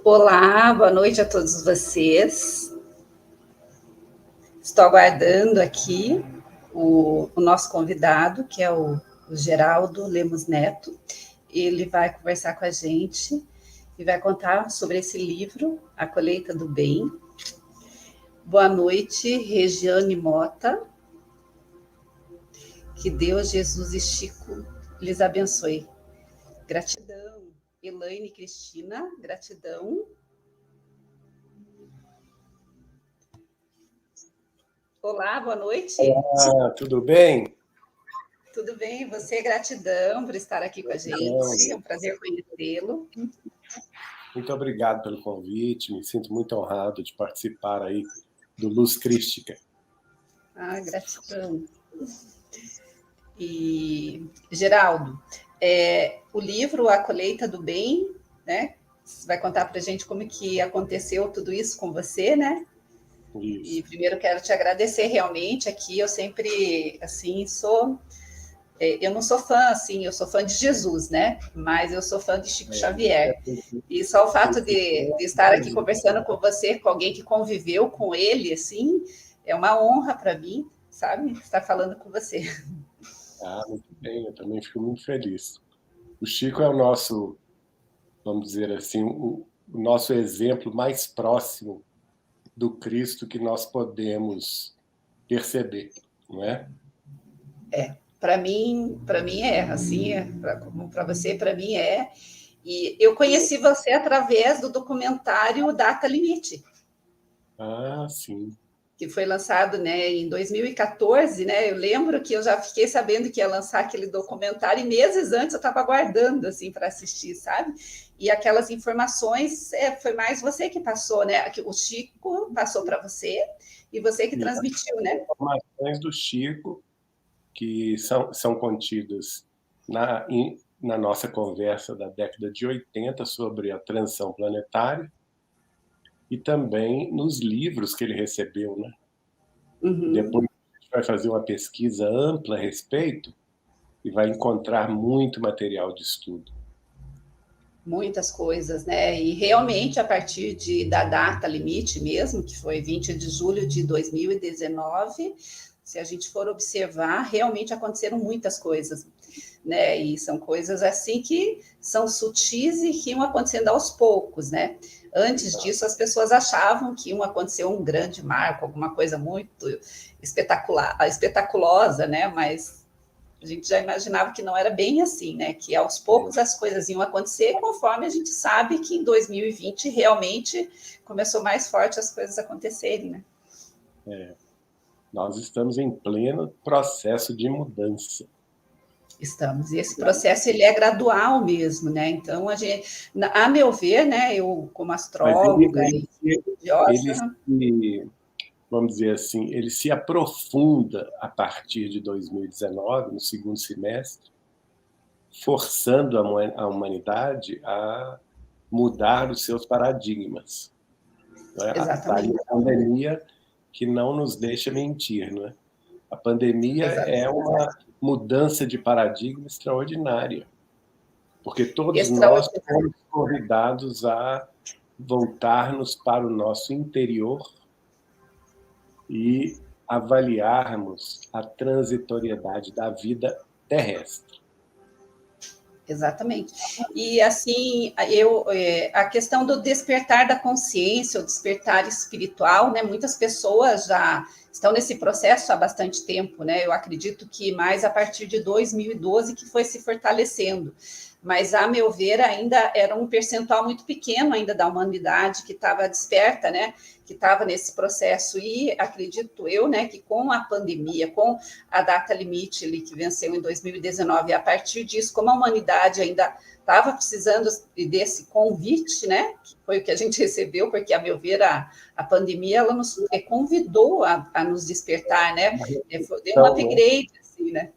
Olá, boa noite a todos vocês. Estou aguardando aqui o nosso convidado, que é o Geraldo Lemos Neto. Ele vai conversar com a gente e vai contar sobre esse livro, A Colheita do Bem. Boa noite, Regiane Mota. Que Deus, Jesus e Chico lhes abençoe. Gratidão. Elaine Cristina, gratidão. Olá, boa noite. Olá, tudo bem? Tudo bem, você, gratidão por estar aqui com a gente, é um prazer conhecê-lo. Muito obrigado pelo convite, me sinto muito honrado de participar aí do Luz Crística. Gratidão. E, Geraldo, o livro A Colheita do Bem, né? Você vai contar para a gente como que aconteceu tudo isso com você, né? Isso. E primeiro quero te agradecer realmente aqui, eu sempre, assim, eu não sou fã, assim, eu sou fã de Jesus, né? Mas eu sou fã de Chico Xavier. E só o fato de estar aqui conversando com você, com alguém que conviveu com ele, assim, é uma honra para mim, sabe? Estar falando com você. Muito bem, eu também fico muito feliz. O Chico é o nosso, vamos dizer assim, o nosso exemplo mais próximo do Cristo que nós podemos perceber, não é? Para mim é, assim, como para você, para mim é. E eu conheci você através do documentário Data Limite. Sim. Que foi lançado, né, em 2014, né? Eu lembro que eu já fiquei sabendo que ia lançar aquele documentário e meses antes eu estava aguardando assim para assistir, sabe? E aquelas informações foi mais você que passou, né? O Chico passou para você e você que transmitiu, né? Informações do Chico que são contidas na nossa conversa da década de 80 sobre a transição planetária e também nos livros que ele recebeu, né? Uhum. Depois a gente vai fazer uma pesquisa ampla a respeito e vai encontrar muito material de estudo. Muitas coisas, né? E realmente, a partir da data limite mesmo, que foi 20 de julho de 2019, se a gente for observar, realmente aconteceram muitas coisas, né? E são coisas assim que são sutis e que iam acontecendo aos poucos, né? Antes disso, as pessoas achavam que iam acontecer um grande marco, alguma coisa muito espetaculosa, né? Mas a gente já imaginava que não era bem assim, né? Que aos poucos as coisas iam acontecer, conforme a gente sabe que em 2020 realmente começou mais forte as coisas acontecerem, né? Nós estamos em pleno processo de mudança. Estamos. E esse processo ele é gradual mesmo, né? Então a meu ver, né? Eu como astróloga e estudiosa, vamos dizer assim, ele se aprofunda a partir de 2019, no segundo semestre, forçando a humanidade a mudar os seus paradigmas. Está aí a pandemia que não nos deixa mentir. Não é? A pandemia é uma mudança de paradigma extraordinária, porque todos nós fomos convidados a voltarmos para o nosso interior e avaliarmos a transitoriedade da vida terrestre. Exatamente. E assim, a questão do despertar da consciência, o despertar espiritual, né? Muitas pessoas já estão nesse processo há bastante tempo, né? Eu acredito que mais a partir de 2012 que foi se fortalecendo. Mas, a meu ver, ainda era um percentual muito pequeno ainda da humanidade que estava desperta, né? Que estava nesse processo. E acredito eu, né, que com a pandemia, com a data limite ali, que venceu em 2019, a partir disso, como a humanidade ainda estava precisando desse convite, né, que foi o que a gente recebeu, porque, a meu ver, a pandemia ela nos convidou a nos despertar, né, deu um upgrade, assim, né.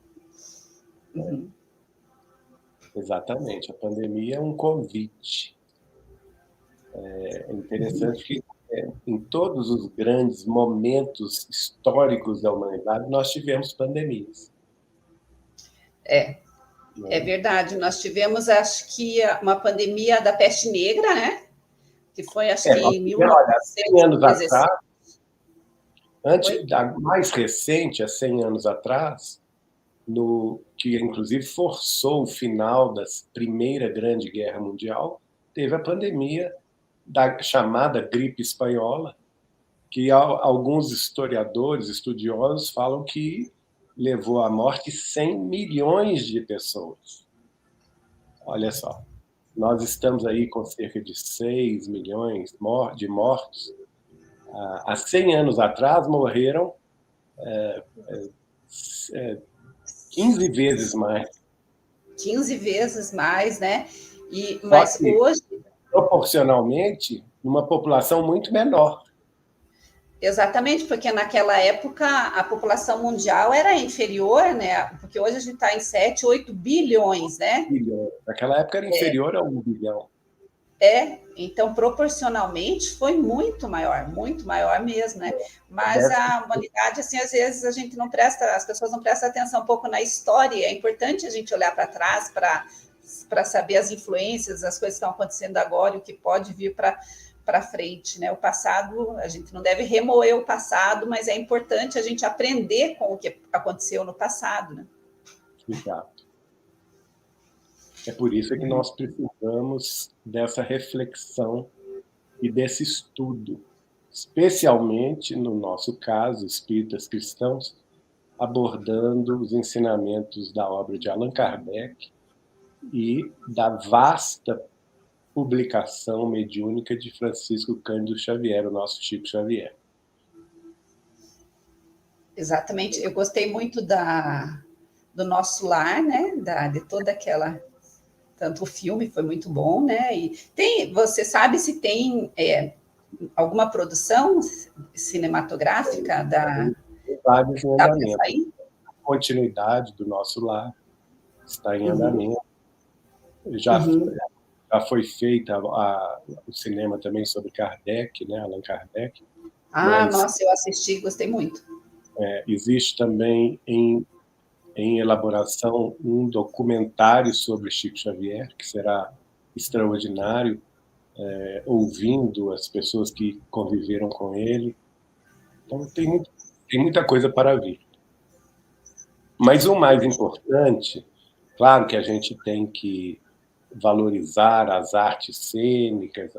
Uhum. Exatamente, a pandemia é um convite. É interessante que em todos os grandes momentos históricos da humanidade nós tivemos pandemias. É verdade, nós tivemos, acho que, uma pandemia da peste negra, né? que foi, acho que em olha, 100 anos 1916. atrás, mais recente, há 100 anos atrás, que inclusive forçou o final da Primeira Grande Guerra Mundial, teve a pandemia da chamada gripe espanhola, que alguns historiadores, estudiosos, falam que levou à morte 100 milhões de pessoas. Olha só, nós estamos aí com cerca de 6 milhões de mortos. Há 100 anos atrás morreram 15 vezes mais. 15 vezes mais, né? Mas hoje... proporcionalmente, numa população muito menor. Exatamente, porque naquela época a população mundial era inferior, né? Porque hoje a gente está em 7, 8 bilhões, né? Naquela época era inferior a 1 bilhão. Então proporcionalmente foi muito maior mesmo, né? Mas a humanidade, assim, às vezes a gente não presta, as pessoas não prestam atenção um pouco na história. É importante a gente olhar para trás para saber as influências, as coisas que estão acontecendo agora e o que pode vir para frente, né? O passado, a gente não deve remoer o passado, mas é importante a gente aprender com o que aconteceu no passado, né? Exato. É por isso que nós precisamos dessa reflexão e desse estudo, especialmente, no nosso caso, espíritas cristãos, abordando os ensinamentos da obra de Allan Kardec e da vasta publicação mediúnica de Francisco Cândido Xavier, o nosso Chico Xavier. Exatamente. Eu gostei muito do Nosso Lar, né? De toda aquela... Tanto o filme foi muito bom, né? E você sabe se tem alguma produção cinematográfica da andamento. A continuidade do Nosso Lar está em andamento. Já foi feita o cinema também sobre Kardec, né? Allan Kardec. Nossa, eu assisti, gostei muito. Existe também em elaboração um documentário sobre Chico Xavier, que será extraordinário, ouvindo as pessoas que conviveram com ele. Então, tem muita coisa para vir. Mas o mais importante, claro que a gente tem que valorizar as artes cênicas,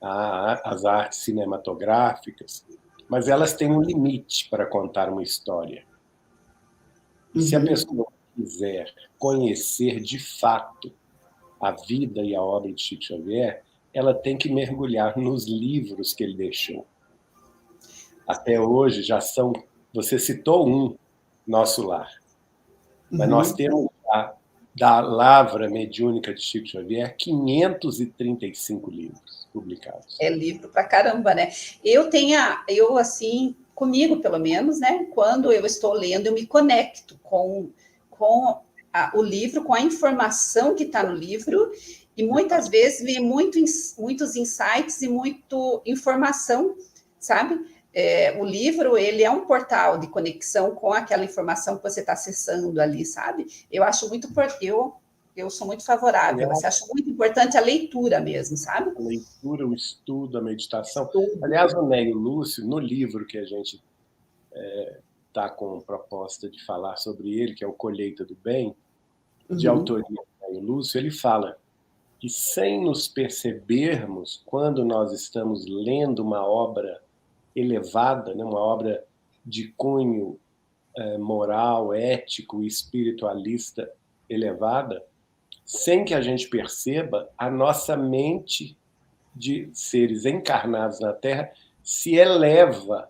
as artes cinematográficas, mas elas têm um limite para contar uma história. E se a pessoa quiser conhecer de fato a vida e a obra de Chico Xavier, ela tem que mergulhar nos livros que ele deixou. Até hoje já são... Você citou um, Nosso Lar. Mas nós temos, da lavra mediúnica de Chico Xavier, 535 livros publicados. É livro pra caramba, né? Eu, assim... comigo, pelo menos, né? Quando eu estou lendo, eu me conecto com o livro, com a informação que está no livro, e muitas vezes vem muitos insights e muita informação, sabe? O livro, ele é um portal de conexão com aquela informação que você está acessando ali, sabe? Eu acho muito... Eu sou muito favorável, eu acho muito importante a leitura mesmo, sabe? A leitura, o estudo, a meditação. Aliás, o Nélio Lúcio, no livro que a gente está com proposta de falar sobre ele, que é o Colheita do Bem, de autoria do Nélio Lúcio, ele fala que, sem nos percebermos, quando nós estamos lendo uma obra elevada, né, uma obra de cunho moral, ético e espiritualista elevada, sem que a gente perceba, a nossa mente de seres encarnados na Terra se eleva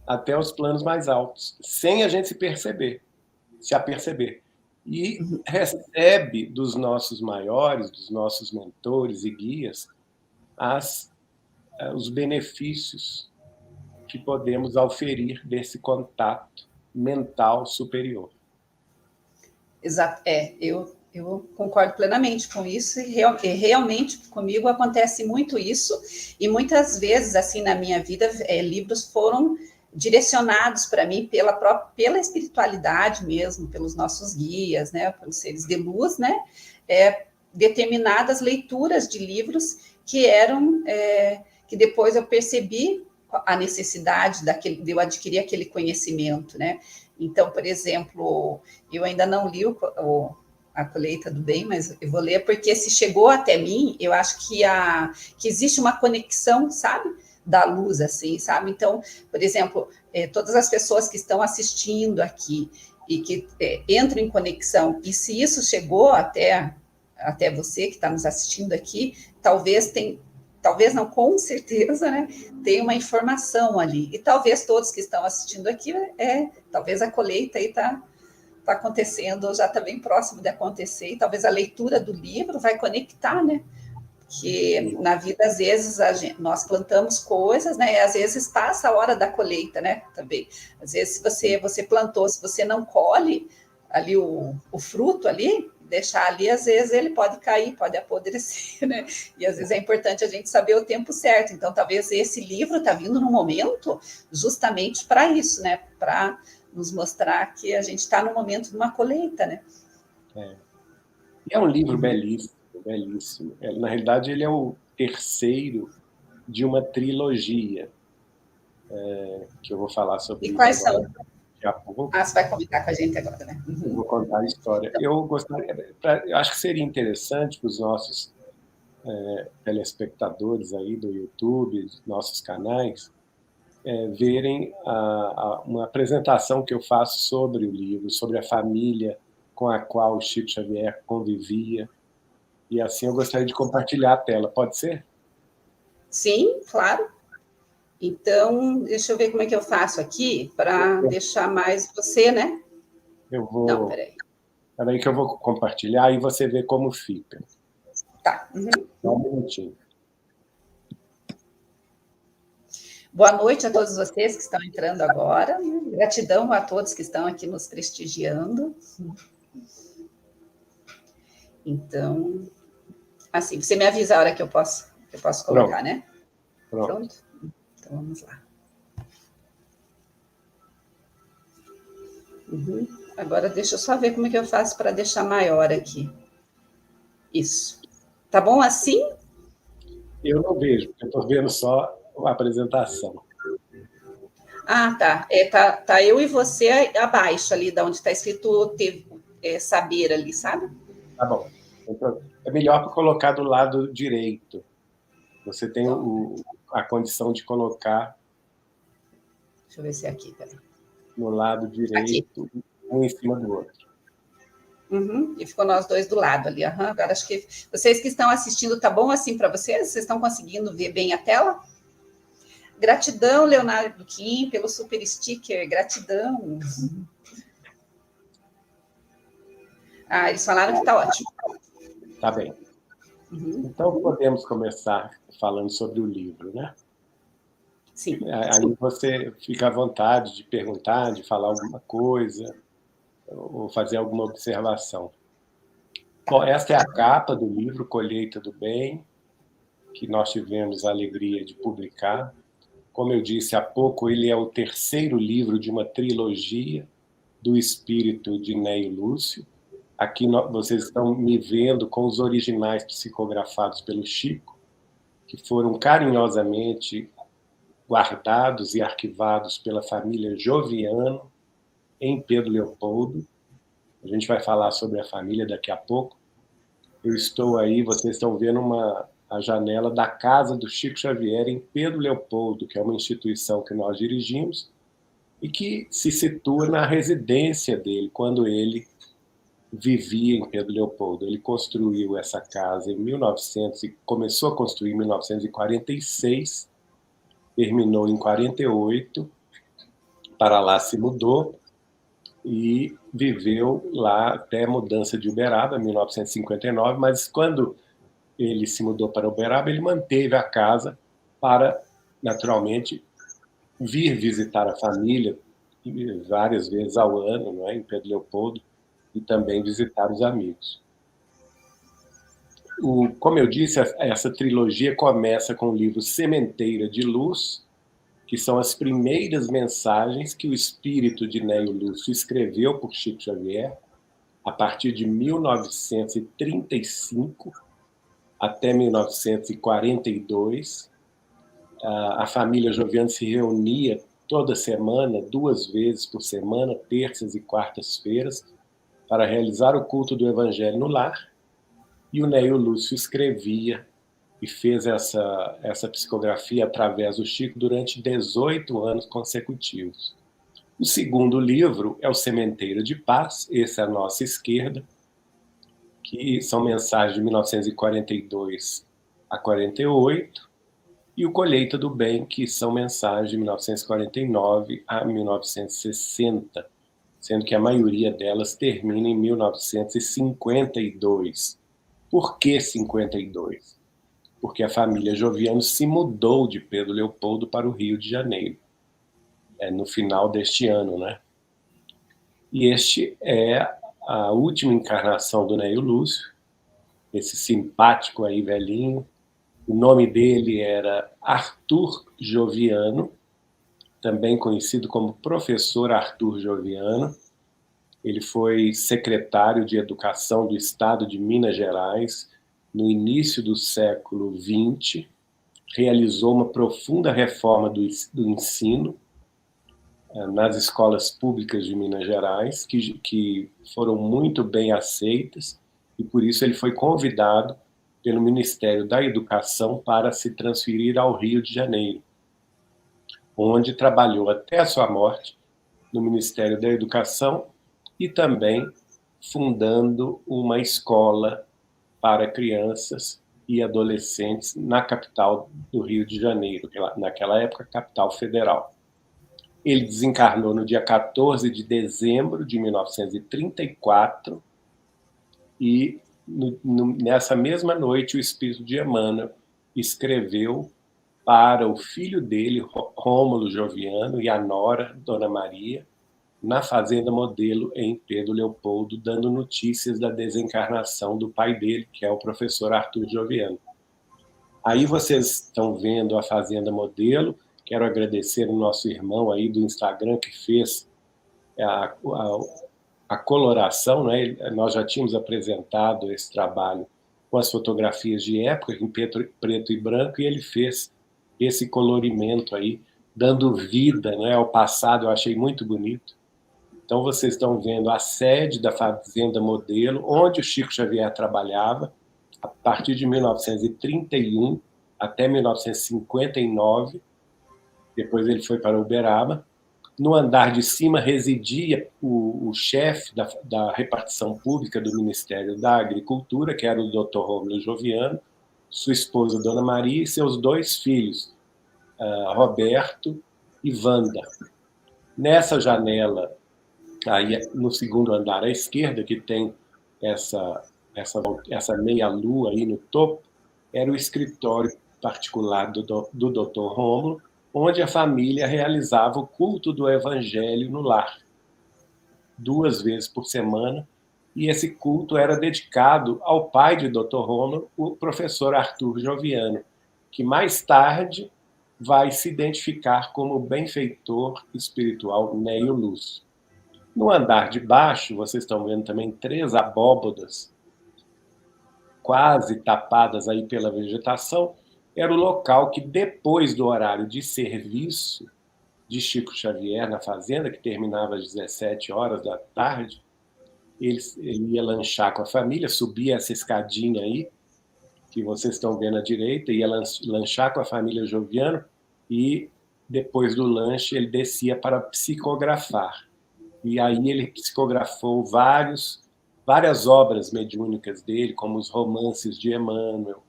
até os planos mais altos, sem a gente se aperceber. E recebe dos nossos maiores, dos nossos mentores e guias, os benefícios que podemos auferir desse contato mental superior. Exato. Eu concordo plenamente com isso, e realmente comigo acontece muito isso, e muitas vezes, assim, na minha vida, livros foram direcionados para mim pela espiritualidade mesmo, pelos nossos guias, né, pelos seres de luz, né, determinadas leituras de livros que que depois eu percebi a necessidade de eu adquirir aquele conhecimento, né? Então, por exemplo, eu ainda não li A Colheita do Bem, mas eu vou ler, porque se chegou até mim, eu acho que existe uma conexão, sabe? Da luz, assim, sabe? Então, por exemplo, todas as pessoas que estão assistindo aqui e que entram em conexão, e se isso chegou até você que está nos assistindo aqui, talvez não, com certeza, né, tem uma informação ali. E talvez todos que estão assistindo aqui, talvez a colheita aí está acontecendo, já está bem próximo de acontecer, e talvez a leitura do livro vai conectar, né? Que na vida, às vezes, nós plantamos coisas, né? E às vezes passa a hora da colheita, né? Também. Às vezes, se você plantou, se você não colhe ali o fruto ali, deixar ali, às vezes ele pode cair, pode apodrecer, né? E às vezes é importante a gente saber o tempo certo. Então, talvez esse livro está vindo no momento justamente para isso, né? Para nos mostrar que a gente está no momento de uma colheita, né? E é um livro belíssimo, belíssimo. Na realidade, ele é o terceiro de uma trilogia, que eu vou falar sobre E isso quais agora, são? daqui a pouco. Você vai comentar com a gente agora, né? Eu vou contar a história. Eu acho que seria interessante para os nossos telespectadores aí do YouTube, dos nossos canais, verem uma apresentação que eu faço sobre o livro, sobre a família com a qual o Chico Xavier convivia. E assim eu gostaria de compartilhar a tela. Pode ser? Sim, claro. Então, deixa eu ver como é que eu faço aqui para deixar mais você, né? Eu Não, vou. peraí. Peraí que eu vou compartilhar e você vê como fica. Tá. Só um minutinho. Boa noite a todos vocês que estão entrando agora. Gratidão a todos que estão aqui nos prestigiando. Então, assim, você me avisa a hora que eu posso colocar, né? Pronto? Então, vamos lá. Agora, deixa eu só ver como é que eu faço para deixar maior aqui. Isso. Tá bom assim? Eu não vejo, eu estou vendo só a apresentação. Ah, tá. Tá eu e você abaixo ali, da onde está escrito saber ali, sabe? Tá bom. É melhor colocar do lado direito. Você tem a condição de colocar. Deixa eu ver se é aqui, peraí. No lado direito, aqui. Um em cima do outro. E ficou nós dois do lado ali. Agora acho que vocês que estão assistindo, tá bom assim para vocês? Vocês estão conseguindo ver bem a tela? Gratidão, Leonardo Kim, pelo super sticker. Gratidão. Eles falaram que tá ótimo. Tá bem. Então podemos começar falando sobre o livro, né? Sim. Aí você fica à vontade de perguntar, de falar alguma coisa, ou fazer alguma observação. Bom, esta é a capa do livro Colheita do Bem, que nós tivemos a alegria de publicar. Como eu disse há pouco, ele é o terceiro livro de uma trilogia do espírito de Neio Lúcio. Aqui vocês estão me vendo com os originais psicografados pelo Chico, que foram carinhosamente guardados e arquivados pela família Joviano, em Pedro Leopoldo. A gente vai falar sobre a família daqui a pouco. Eu estou aí, vocês estão vendo a janela da casa do Chico Xavier, em Pedro Leopoldo, que é uma instituição que nós dirigimos e que se situa na residência dele, quando ele vivia em Pedro Leopoldo. Ele construiu essa casa em 1900 e começou a construir em 1946, terminou em 48, para lá se mudou e viveu lá até a mudança de Uberaba, em 1959, mas quando ele se mudou para Uberaba, ele manteve a casa para, naturalmente, vir visitar a família várias vezes ao ano, não é, em Pedro Leopoldo, e também visitar os amigos. Como eu disse, essa trilogia começa com o livro Sementeira de Luz, que são as primeiras mensagens que o espírito de Neio Lúcio escreveu por Chico Xavier, a partir de 1935 até 1942, A família Joviano se reunia toda semana, 2 vezes por semana, terças e quartas-feiras, para realizar o culto do Evangelho no lar, e o Neio Lúcio escrevia e fez essa psicografia através do Chico durante 18 anos consecutivos. O segundo livro é o Sementeira de Paz, esse é à nossa esquerda, que são mensagens de 1942 a 48, e o Colheita do Bem, que são mensagens de 1949 a 1960, sendo que a maioria delas termina em 1952. Por que 52? Porque a família Joviano se mudou de Pedro Leopoldo para o Rio de Janeiro, no final deste ano, né? E este é a última encarnação do Neio Lúcio, esse simpático aí velhinho. O nome dele era Arthur Joviano, também conhecido como Professor Arthur Joviano. Ele foi secretário de Educação do Estado de Minas Gerais no início do século XX, realizou uma profunda reforma do ensino nas escolas públicas de Minas Gerais, que foram muito bem aceitas, e por isso ele foi convidado pelo Ministério da Educação para se transferir ao Rio de Janeiro, onde trabalhou até a sua morte no Ministério da Educação e também fundando uma escola para crianças e adolescentes na capital do Rio de Janeiro, naquela época, capital federal. Ele desencarnou no dia 14 de dezembro de 1934 e nessa mesma noite o espírito de Emmanuel escreveu para o filho dele, Rômulo Joviano, e a nora, Dona Maria, na Fazenda Modelo, em Pedro Leopoldo, dando notícias da desencarnação do pai dele, que é o professor Arthur Joviano. Aí vocês estão vendo a Fazenda Modelo. Quero agradecer o nosso irmão aí do Instagram que fez a coloração, né? Nós já tínhamos apresentado esse trabalho com as fotografias de época, em preto e branco, e ele fez esse colorimento aí, dando vida, né, ao passado. Eu achei muito bonito. Então, vocês estão vendo a sede da Fazenda Modelo, onde o Chico Xavier trabalhava, a partir de 1931 até 1959. Depois ele foi para Uberaba. No andar de cima residia o chefe da repartição pública do Ministério da Agricultura, que era o Dr. Rômulo Joviano, sua esposa, Dona Maria, e seus 2 filhos, Roberto e Wanda. Nessa janela, aí no segundo andar à esquerda, que tem essa meia-lua aí no topo, era o escritório particular do Dr. Rômulo, onde a família realizava o culto do Evangelho no lar, 2 vezes por semana, e esse culto era dedicado ao pai de Dr. Rômulo, o professor Arthur Joviano, que mais tarde vai se identificar como benfeitor espiritual Neio Lúcio. No andar de baixo, vocês estão vendo também 3 abóbodas, quase tapadas aí pela vegetação. Era o local que, depois do horário de serviço de Chico Xavier na fazenda, que terminava às 17 horas da tarde, ele ia lanchar com a família, subia essa escadinha aí, que vocês estão vendo à direita, ia lanchar com a família Joviano, e depois do lanche ele descia para psicografar. E aí ele psicografou várias obras mediúnicas dele, como os romances de Emmanuel,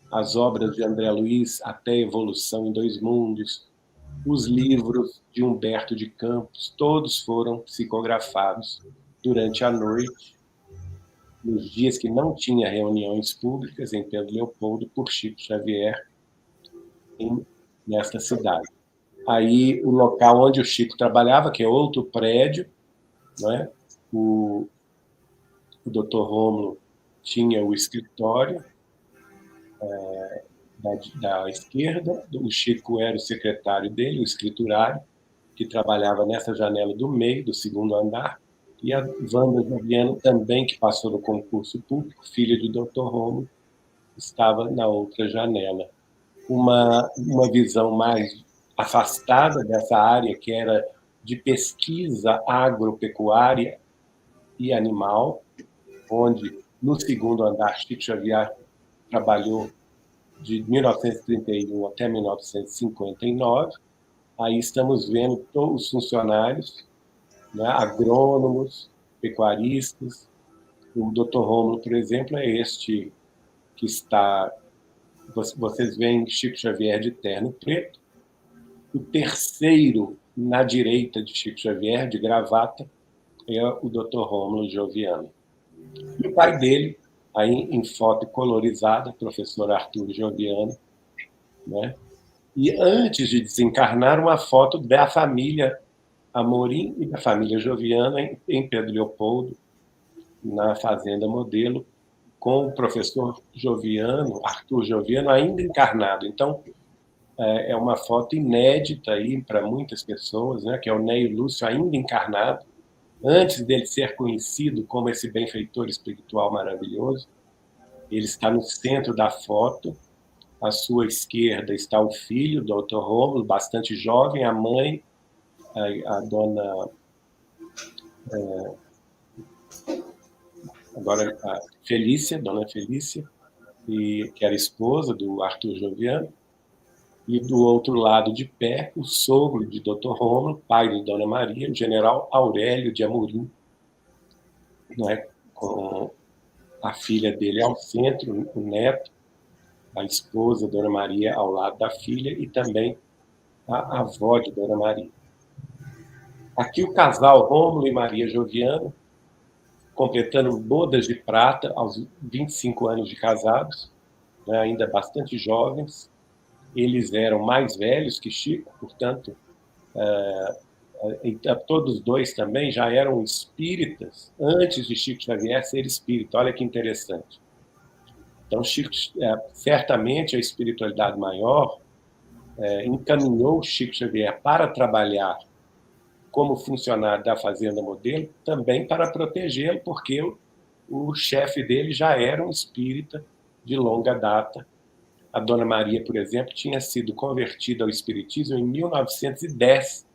as obras de André Luiz, Até a Evolução em 2 Mundos, os livros de Humberto de Campos, todos foram psicografados durante a noite, nos dias que não tinha reuniões públicas em Pedro Leopoldo, por Chico Xavier, nesta cidade. Aí o local onde o Chico trabalhava, que é outro prédio, né? O Dr. Rômulo tinha o escritório da esquerda, o Chico era o secretário dele, o escriturário, que trabalhava nessa janela do meio, do segundo andar, e a Wanda Joviano também, que passou no concurso público, filha de Dr. Rômulo, estava na outra janela. uma visão mais afastada dessa área, que era de pesquisa agropecuária e animal, onde, no segundo andar, Chico Xavier trabalhou de 1931 até 1959. Aí estamos vendo todos os funcionários, né, agrônomos, pecuaristas. O Dr. Rômulo, por exemplo, é este que está... Vocês veem Chico Xavier de terno preto. O terceiro, na direita de Chico Xavier, de gravata, é o Dr. Rômulo Joviano. E o pai dele, aí em foto colorizada, professor Arthur Joviano, né? E antes de desencarnar, uma foto da família Amorim e da família Joviana em Pedro Leopoldo, na Fazenda Modelo, com o professor Joviano, Arthur Joviano, ainda encarnado. Então, é uma foto inédita aí para muitas pessoas, né, que é o Neio Lúcio ainda encarnado, antes dele ser conhecido como esse benfeitor espiritual maravilhoso. Ele está no centro da foto. À sua esquerda está o filho, o Dr. Rômulo, bastante jovem, a mãe, a dona... agora, a Felícia, dona Felícia, que era esposa do Arthur Joviano. E do outro lado de pé, o sogro de Dr. Rômulo, pai de Dona Maria, o general Aurélio de Amorim, né, com a filha dele ao centro, o neto, a esposa, Dona Maria, ao lado da filha, e também a avó de Dona Maria. Aqui o casal Rômulo e Maria Joviano, completando bodas de prata aos 25 anos de casados, né, ainda bastante jovens. Eles eram mais velhos que Chico, portanto, todos dois também já eram espíritas antes de Chico Xavier ser espírita. Olha que interessante. Então, Chico, certamente a espiritualidade maior encaminhou Chico Xavier para trabalhar como funcionário da Fazenda Modelo, também para protegê-lo, porque o chefe dele já era um espírita de longa data. A Dona Maria, por exemplo, tinha sido convertida ao espiritismo em 1910,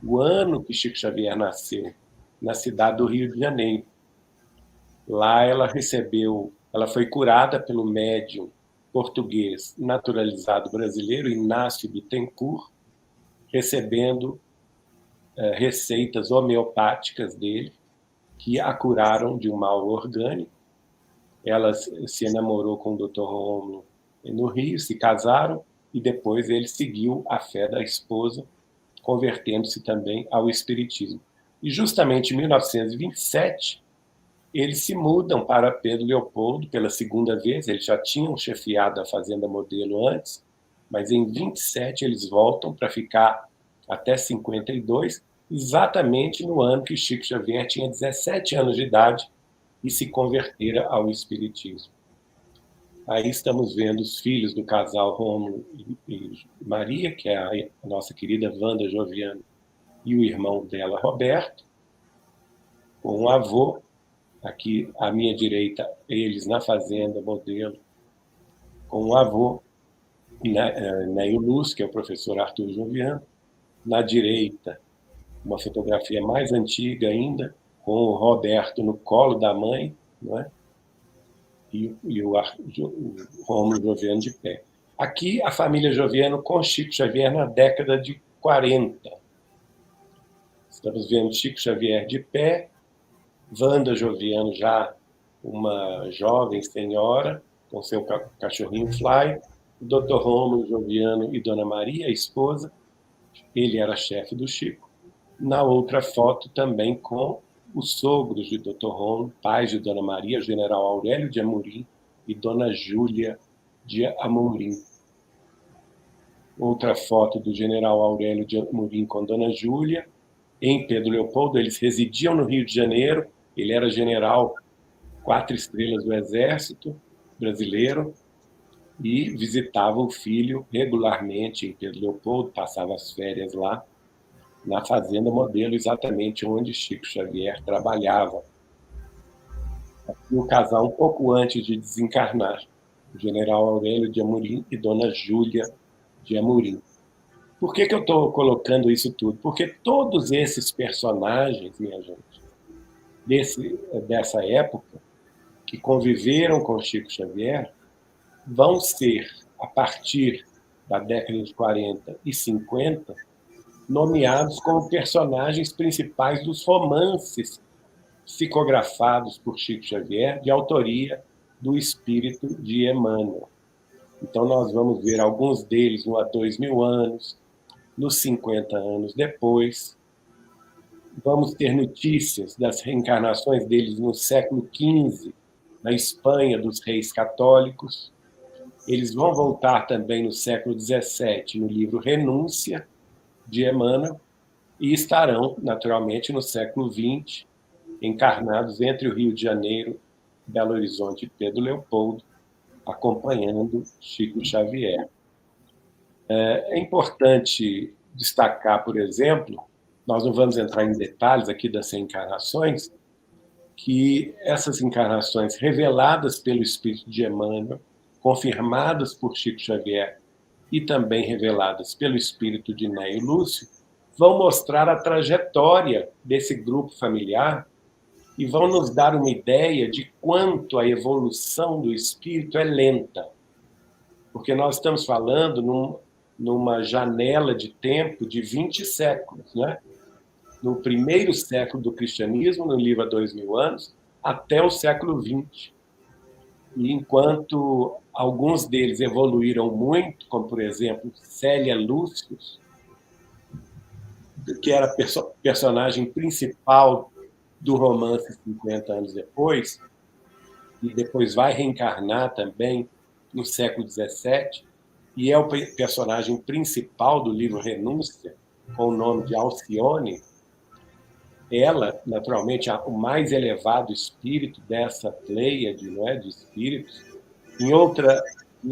o ano que Chico Xavier nasceu, na cidade do Rio de Janeiro. Lá ela foi curada pelo médium português naturalizado brasileiro, Inácio Bittencourt, recebendo receitas homeopáticas dele, que a curaram de um mal orgânico. Ela se namorou com o Dr. Rômulo no Rio, se casaram, e depois ele seguiu a fé da esposa, convertendo-se também ao espiritismo. E justamente em 1927, eles se mudam para Pedro Leopoldo pela segunda vez. Eles já tinham chefiado a Fazenda Modelo antes, mas em 27 eles voltam para ficar até 52, exatamente no ano que Chico Xavier tinha 17 anos de idade e se convertera ao espiritismo. Aí estamos vendo os filhos do casal Rômulo e Maria, que é a nossa querida Wanda Joviano, e o irmão dela, Roberto, com o avô. Aqui à minha direita, eles na Fazenda Modelo, com o avô, Neio Lúcio, que é o professor Arthur Joviano. Na direita, uma fotografia mais antiga ainda, com o Roberto no colo da mãe, não é? E o Rômulo Joviano de pé. Aqui, a família Joviano com Chico Xavier na década de 40. Estamos vendo Chico Xavier de pé, Wanda Joviano já uma jovem senhora, com seu cachorrinho Fly, o Dr. Rômulo Joviano e Dona Maria, a esposa. Ele era chefe do Chico. Na outra foto, também com os sogros de Dr. Rômulo, pais de Dona Maria, general Aurélio de Amorim e Dona Júlia de Amorim. Outra foto do general Aurélio de Amorim com Dona Júlia, em Pedro Leopoldo. Eles residiam no Rio de Janeiro. Ele era general 4 estrelas do Exército brasileiro e visitava o filho regularmente em Pedro Leopoldo, passava as férias lá, na Fazenda Modelo, exatamente onde Chico Xavier trabalhava. Aqui o casal um pouco antes de desencarnar, o general Aurélio de Amorim e Dona Júlia de Amorim. Por que eu estou colocando isso tudo? Porque todos esses personagens, minha gente, dessa época, que conviveram com Chico Xavier, vão ser, a partir da década de 40 e 50, nomeados como personagens principais dos romances psicografados por Chico Xavier, de autoria do espírito de Emmanuel. Então, nós vamos ver alguns deles no Há 2000 anos, nos 50 anos depois. Vamos ter notícias das reencarnações deles no século XV, na Espanha, dos reis católicos. Eles vão voltar também no século XVII, no livro Renúncia, de Emmanuel, e estarão, naturalmente, no século XX, encarnados entre o Rio de Janeiro, Belo Horizonte e Pedro Leopoldo, acompanhando Chico Xavier. É importante destacar, por exemplo, nós não vamos entrar em detalhes aqui das reencarnações, que essas encarnações reveladas pelo Espírito de Emmanuel, confirmadas por Chico Xavier e também reveladas pelo Espírito de Né e Lúcio, vão mostrar a trajetória desse grupo familiar e vão nos dar uma ideia de quanto a evolução do espírito é lenta. Porque nós estamos falando numa janela de tempo de 20 séculos, né? No primeiro século do cristianismo, no livro Há 2000 anos, até o século XX. E enquanto alguns deles evoluíram muito, como, por exemplo, Célia Lúcius, que era a personagem principal do romance 50 anos depois, e depois vai reencarnar também no século XVII, e é o personagem principal do livro Renúncia, com o nome de Alcione. Ela, naturalmente, o mais elevado espírito dessa pleiade, não é, de espíritos, em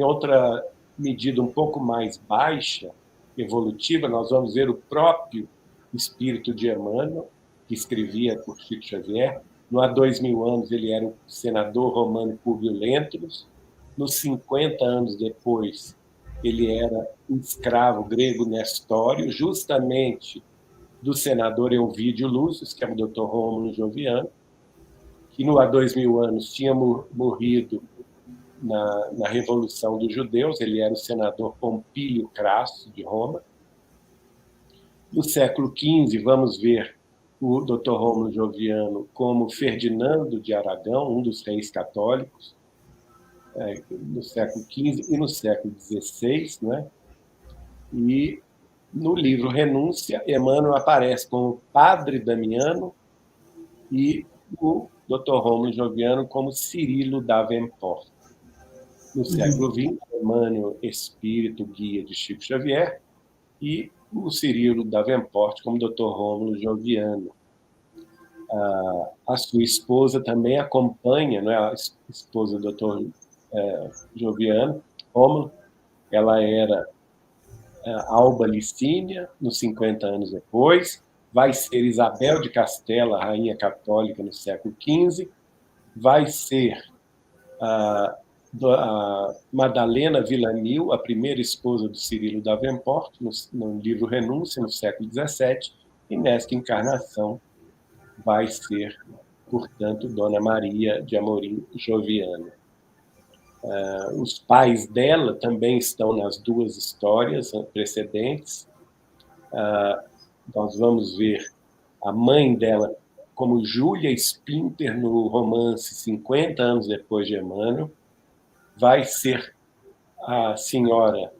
outra medida um pouco mais baixa, evolutiva, nós vamos ver o próprio espírito de Emmanuel, que escrevia por Chico Xavier. No Há 2000 anos, ele era o senador romano Públio Lentulus. Nos 50 anos depois, ele era um escravo grego Nestório, justamente do senador Elvídio Lúcio, que é o Dr. Rômulo Joviano, que no Há 2000 anos tinha morrido na Revolução dos Judeus. Ele era o senador Pompílio Crasso, de Roma. No século XV, vamos ver o Dr. Rômulo Joviano como Ferdinando de Aragão, um dos reis católicos, no século XV e no século XVI, né? E no livro Renúncia, Emmanuel aparece como Padre Damiano e o Dr. Rômulo Joviano como Cirilo Davenport. No século XX, Emmanuel, espírito guia de Chico Xavier, e o Cirilo Davenport como Dr. Rômulo Joviano. A sua esposa também acompanha, não é? A esposa do Dr. Joviano, Rômulo, ela era Alba Licínia, nos 50 anos depois, vai ser Isabel de Castela, rainha católica, no século XV, vai ser a Madalena Villamil, a primeira esposa do Cirilo Davenport, no livro Renúncia, no século XVII, e nesta encarnação vai ser, portanto, Dona Maria de Amorim Joviano. Os pais dela também estão nas duas histórias precedentes. Nós vamos ver a mãe dela como Júlia Spinter no romance 50 anos depois de Emmanuel. Vai ser a senhora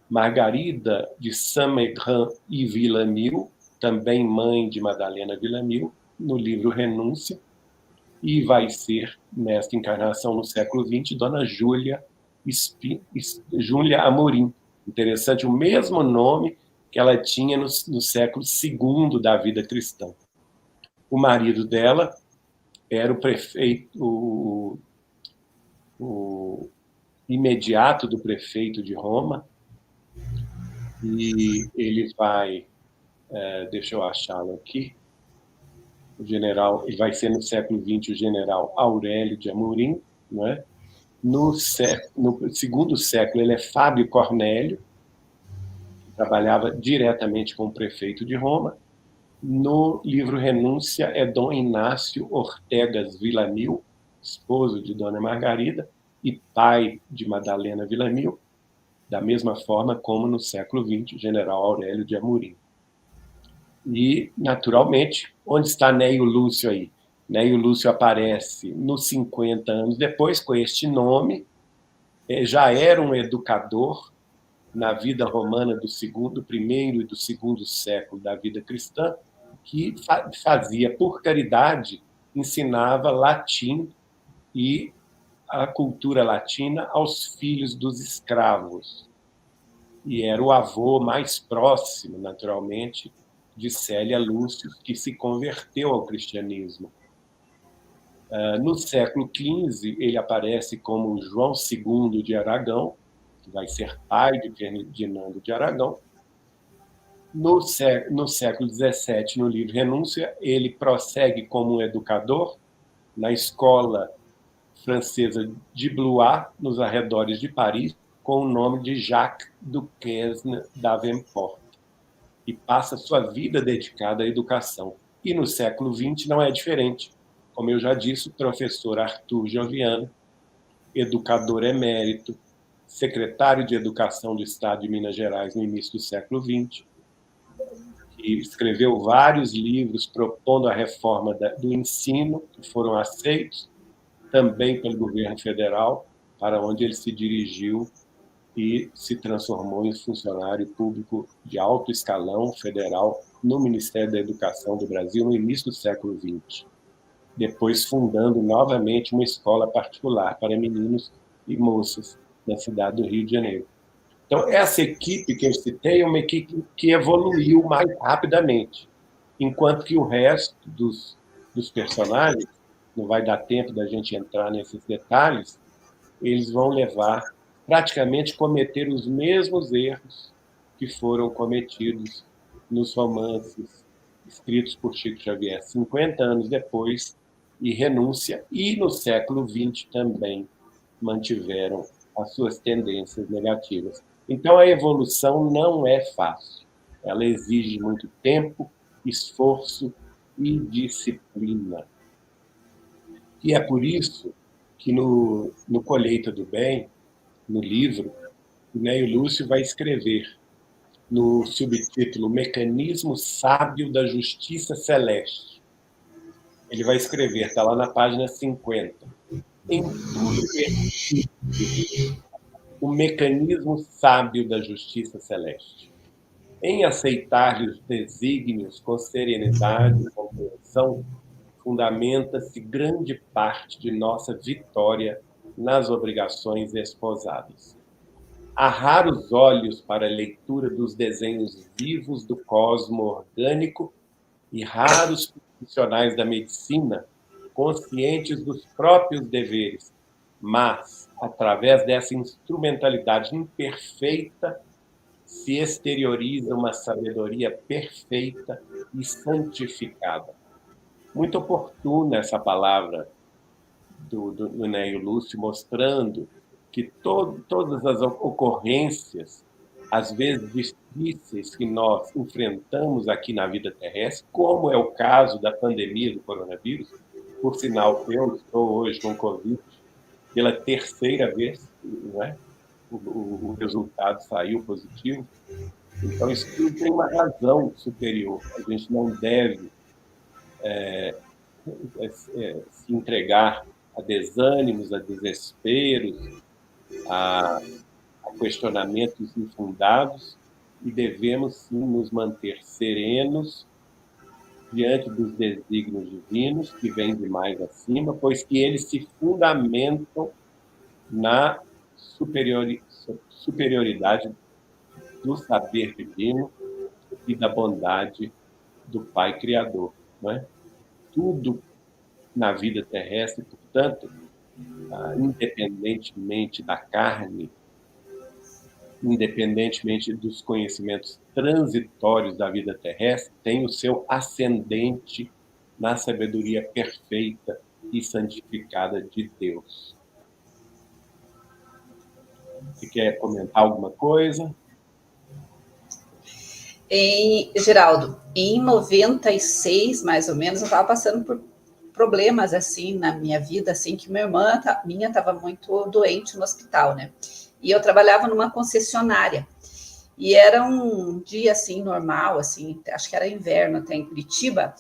Margarida de Saint-Mégrand e Villamil, também mãe de Madalena Villamil, no livro Renúncia, e vai ser, nesta encarnação no século XX, Dona Júlia Amorim. Interessante, o mesmo nome que ela tinha no século II da vida cristã. O marido dela era o prefeito, o imediato do prefeito de Roma, e ele vai, deixa eu achá-lo aqui, o general, ele vai ser no século XX o general Aurélio de Amorim, não é? No segundo século ele é Fábio Cornélio, trabalhava diretamente com o prefeito de Roma. No livro Renúncia é Dom Inácio Ortegas Villamil, esposo de Dona Margarida e pai de Madalena Villamil, da mesma forma como no século XX, o general Aurélio de Amorim. E, naturalmente, onde está Neio Lúcio aí? Neio Lúcio aparece nos 50 anos depois, com este nome, já era um educador na vida romana do primeiro e do segundo século da vida cristã, que fazia, por caridade, ensinava latim e a cultura latina aos filhos dos escravos. E era o avô mais próximo, naturalmente, de Célia Lúcio, que se converteu ao cristianismo. No século XV, ele aparece como João II de Aragão, que vai ser pai de Ferdinando de Aragão. No século XVII, no livro Renúncia, ele prossegue como um educador na escola francesa de Blois, nos arredores de Paris, com o nome de Jacques Duquesne d'Avenport, e passa sua vida dedicada à educação. E no século XX não é diferente. Como eu já disse, o professor Arthur Joviano, educador emérito, secretário de Educação do Estado de Minas Gerais no início do século XX, que escreveu vários livros propondo a reforma do ensino, que foram aceitos também pelo governo federal, para onde ele se dirigiu e se transformou em funcionário público de alto escalão federal no Ministério da Educação do Brasil no início do século XX, depois fundando novamente uma escola particular para meninos e moças na cidade do Rio de Janeiro. Então, essa equipe que eu citei é uma equipe que evoluiu mais rapidamente, enquanto que o resto dos personagens, não vai dar tempo da gente entrar nesses detalhes, eles vão levar praticamente cometer os mesmos erros que foram cometidos nos romances escritos por Chico Xavier 50 anos depois, e Renúncia, e no século XX também mantiveram as suas tendências negativas. Então, a evolução não é fácil. Ela exige muito tempo, esforço e disciplina. E é por isso que no Colheita do Bem, no livro, o Neio Lúcio vai escrever no subtítulo Mecanismo Sábio da Justiça Celeste. Ele vai escrever, está lá na página 50. Em tudo existe o mecanismo sábio da justiça celeste. Em aceitar-lhe os desígnios com serenidade e compreensão, fundamenta-se grande parte de nossa vitória nas obrigações esposadas. Há raros olhos para a leitura dos desenhos vivos do cosmo orgânico e raros profissionais da medicina conscientes dos próprios deveres, mas, através dessa instrumentalidade imperfeita, se exterioriza uma sabedoria perfeita e santificada. Muito oportuna essa palavra do Neio Lúcio, mostrando que todas as ocorrências, às vezes difíceis, que nós enfrentamos aqui na vida terrestre, como é o caso da pandemia do coronavírus, por sinal, eu estou hoje com Covid pela terceira vez, não é? O resultado saiu positivo. Então, isso tudo tem uma razão superior. A gente não deve se entregar a desânimos, a desesperos, a questionamentos infundados, e devemos, sim, nos manter serenos diante dos desígnios divinos, que vêm de mais acima, pois que eles se fundamentam na superioridade do saber divino e da bondade do Pai Criador. Não é? Tudo na vida terrestre, portanto, independentemente da carne, independentemente dos conhecimentos transitórios da vida terrestre, tem o seu ascendente na sabedoria perfeita e santificada de Deus. Você quer comentar alguma coisa? Geraldo, em 96, mais ou menos, eu estava passando por problemas, assim, na minha vida, assim, que minha irmã, minha, estava muito doente no hospital, né? E eu trabalhava numa concessionária. E era um dia, assim, normal, assim, acho que era inverno até em Curitiba,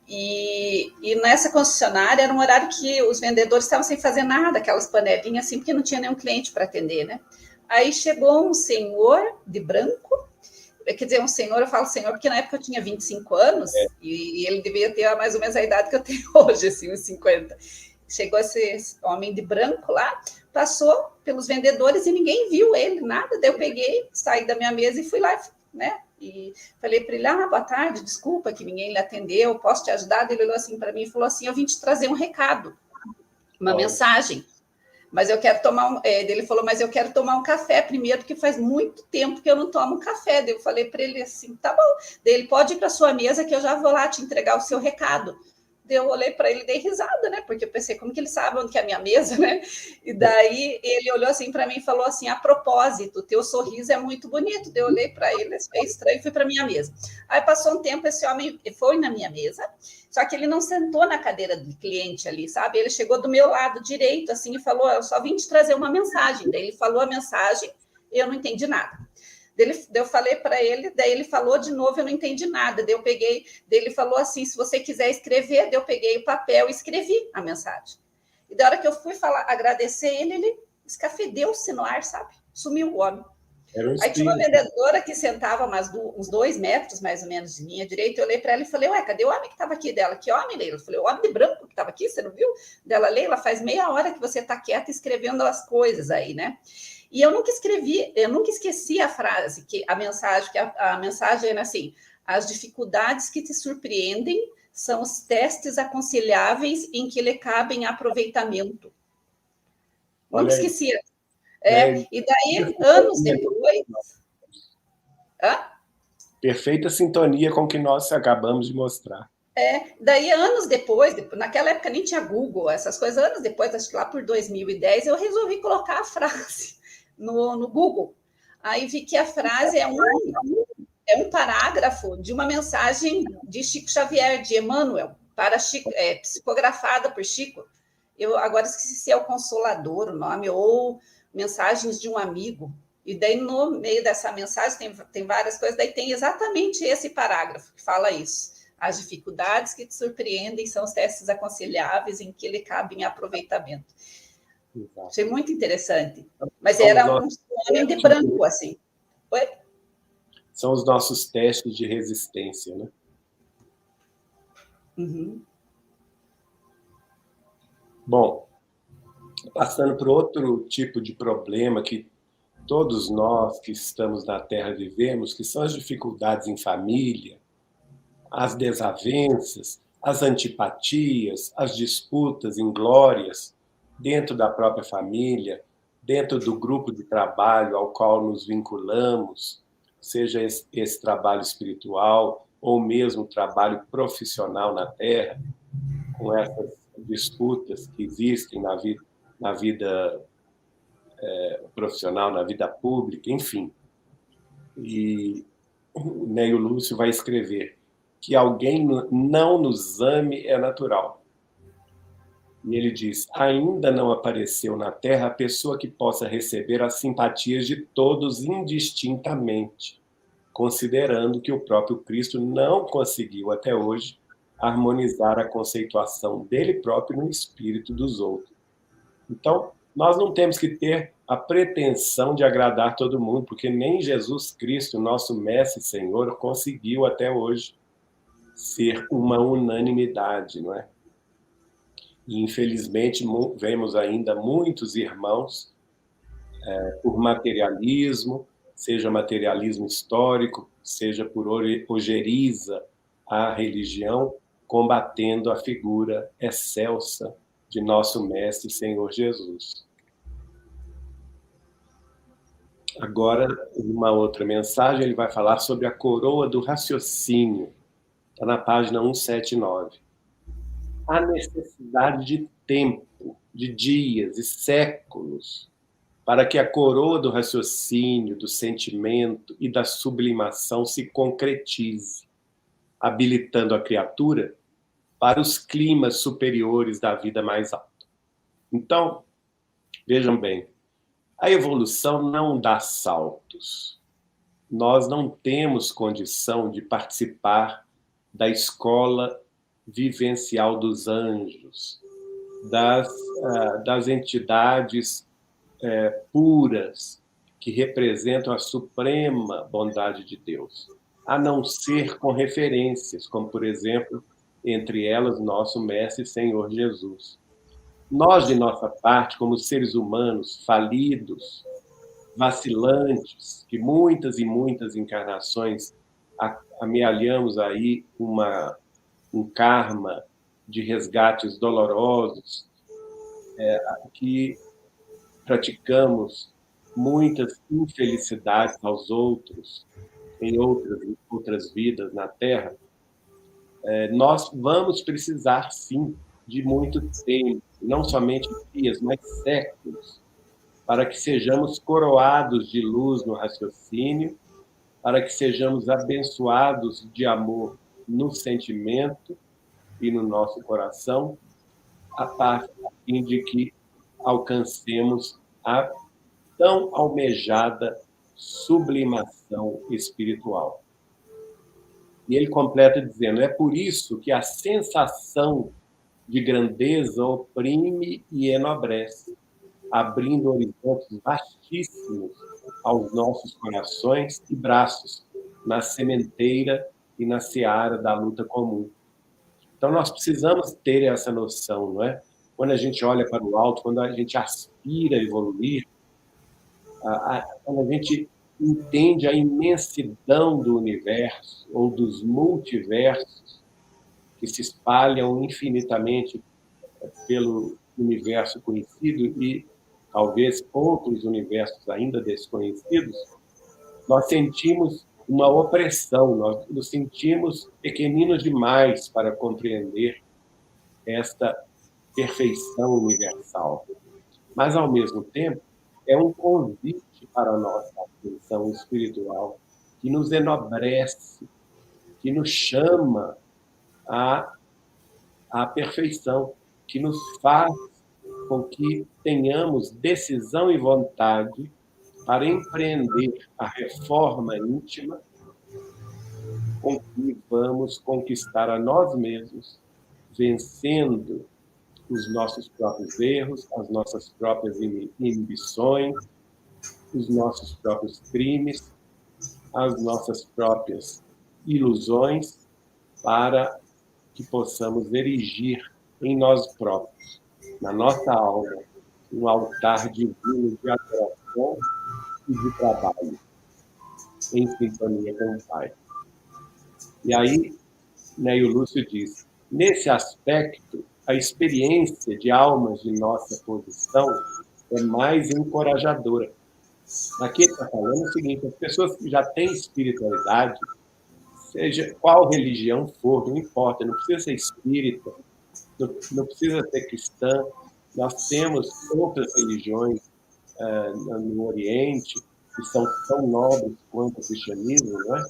e nessa concessionária era um horário que os vendedores estavam sem fazer nada, aquelas panelinhas assim, porque não tinha nenhum cliente para atender, né? Aí chegou um senhor de branco, quer dizer, um senhor, eu falo senhor, porque na época eu tinha 25 anos, e ele devia ter mais ou menos a idade que eu tenho hoje, assim, uns 50. Chegou esse homem de branco lá, passou pelos vendedores e ninguém viu ele, nada. Daí eu peguei, saí da minha mesa e fui lá, né? E falei para ele: boa tarde, desculpa que ninguém lhe atendeu, posso te ajudar? Ele olhou assim para mim e falou assim: eu vim te trazer um recado, uma mensagem. Mas eu quero tomar ele falou, mas eu quero tomar um café primeiro, porque faz muito tempo que eu não tomo um café. Daí eu falei para ele assim: tá bom. Daí ele pode ir para sua mesa que eu já vou lá te entregar o seu recado. Daí eu olhei para ele e dei risada, né? Porque eu pensei, como que ele sabe onde que é a minha mesa, né? E daí ele olhou assim para mim e falou assim: a propósito, teu sorriso é muito bonito. Daí eu olhei para ele, é estranho, e fui para minha mesa. Aí passou um tempo, esse homem foi na minha mesa, só que ele não sentou na cadeira do cliente ali, sabe? Ele chegou do meu lado direito, assim, e falou: eu só vim te trazer uma mensagem. Daí ele falou a mensagem e eu não entendi nada. Daí eu falei para ele, daí ele falou de novo, eu não entendi nada. Daí eu peguei, daí ele falou assim: se você quiser escrever, daí eu peguei o papel e escrevi a mensagem. E da hora que eu fui falar, agradecer ele escafedeu-se no ar, sabe? Sumiu o homem. Aí tinha uma vendedora que sentava uns 2 metros, mais ou menos, de minha direita. Eu olhei para ela e falei: ué, cadê o homem que estava aqui? Dela, que homem, Leila? Eu falei: o homem de branco que estava aqui, você não viu? Dela, Leila, faz meia hora que você está quieta escrevendo as coisas aí, né? E eu nunca esqueci a frase, a mensagem era assim: as dificuldades que te surpreendem são os testes aconselháveis em que lhe cabem aproveitamento. Nunca esqueci. E daí, anos depois. Perfeita sintonia com o que nós acabamos de mostrar. Daí, anos depois, naquela época nem tinha Google, essas coisas, anos depois, acho que lá por 2010, eu resolvi colocar a frase no Google. Aí vi que a frase é um parágrafo de uma mensagem de Chico Xavier, de Emmanuel, para Chico, psicografada por Chico. Eu agora esqueci se é o Consolador o nome, ou Mensagens de um Amigo. E daí, no meio dessa mensagem, tem várias coisas, daí tem exatamente esse parágrafo que fala isso. As dificuldades que te surpreendem são os testes aconselháveis em que lhe cabem aproveitamento. Exato. Achei muito interessante. Mas era um homem de branco, assim. Oi? São os nossos testes de resistência, né? Uhum. Bom, passando por outro tipo de problema que todos nós que estamos na Terra vivemos, que são as dificuldades em família, as desavenças, as antipatias, as disputas inglórias dentro da própria família, dentro do grupo de trabalho ao qual nos vinculamos, seja esse trabalho espiritual ou mesmo trabalho profissional na Terra, com essas disputas que existem na vida profissional, na vida pública, enfim. E o Neio Lúcio vai escrever: que alguém não nos ame é natural. E ele diz: ainda não apareceu na Terra a pessoa que possa receber as simpatias de todos indistintamente, considerando que o próprio Cristo não conseguiu até hoje harmonizar a conceituação dele próprio no espírito dos outros. Então, nós não temos que ter a pretensão de agradar todo mundo, porque nem Jesus Cristo, nosso Mestre e Senhor, conseguiu até hoje ser uma unanimidade, não é? E, infelizmente, vemos ainda muitos irmãos, por materialismo, seja materialismo histórico, seja por ojeriza à religião, combatendo a figura excelsa de nosso Mestre Senhor Jesus. Agora, uma outra mensagem, ele vai falar sobre a coroa do raciocínio. Está na página 179. A necessidade de tempo, de dias e séculos para que a coroa do raciocínio, do sentimento e da sublimação se concretize, habilitando a criatura para os climas superiores da vida mais alta. Então, vejam bem, a evolução não dá saltos. Nós não temos condição de participar da escola vivencial dos anjos, das entidades puras que representam a suprema bondade de Deus, a não ser com referências, como, por exemplo, entre elas, nosso Mestre e Senhor Jesus. Nós, de nossa parte, como seres humanos falidos, vacilantes, que muitas e muitas encarnações amealhamos aí um karma de resgates dolorosos, que praticamos muitas infelicidades aos outros em outras vidas na Terra, nós vamos precisar, sim, de muito tempo, não somente dias, mas séculos, para que sejamos coroados de luz no raciocínio, para que sejamos abençoados de amor no sentimento e no nosso coração, a fim de que alcancemos a tão almejada sublimação espiritual. E ele completa dizendo: é por isso que a sensação de grandeza oprime e enobrece, abrindo horizontes vastíssimos aos nossos corações e braços na sementeira e na seara da luta comum. Então, nós precisamos ter essa noção, não é? Quando a gente olha para o alto, quando a gente aspira a evoluir, quando a gente entende a imensidão do universo ou dos multiversos que se espalham infinitamente pelo universo conhecido e talvez outros universos ainda desconhecidos, nós sentimos uma opressão, nós nos sentimos pequeninos demais para compreender esta perfeição universal. Mas, ao mesmo tempo, é um convite para a nossa atenção espiritual que nos enobrece, que nos chama à perfeição, que nos faz com que tenhamos decisão e vontade para empreender a reforma íntima com que vamos conquistar a nós mesmos, vencendo os nossos próprios erros, as nossas próprias inibições, os nossos próprios crimes, as nossas próprias ilusões, para que possamos erigir em nós próprios, na nossa alma, um altar divino de adoração e de trabalho, em sintonia com o Pai. E aí, Neio Lúcio diz: nesse aspecto, a experiência de almas de nossa posição é mais encorajadora. Aqui ele está falando o seguinte: as pessoas que já têm espiritualidade, seja qual religião for, não importa, não precisa ser espírita, não precisa ser cristã, nós temos outras religiões no Oriente que são tão nobres quanto o cristianismo, não é?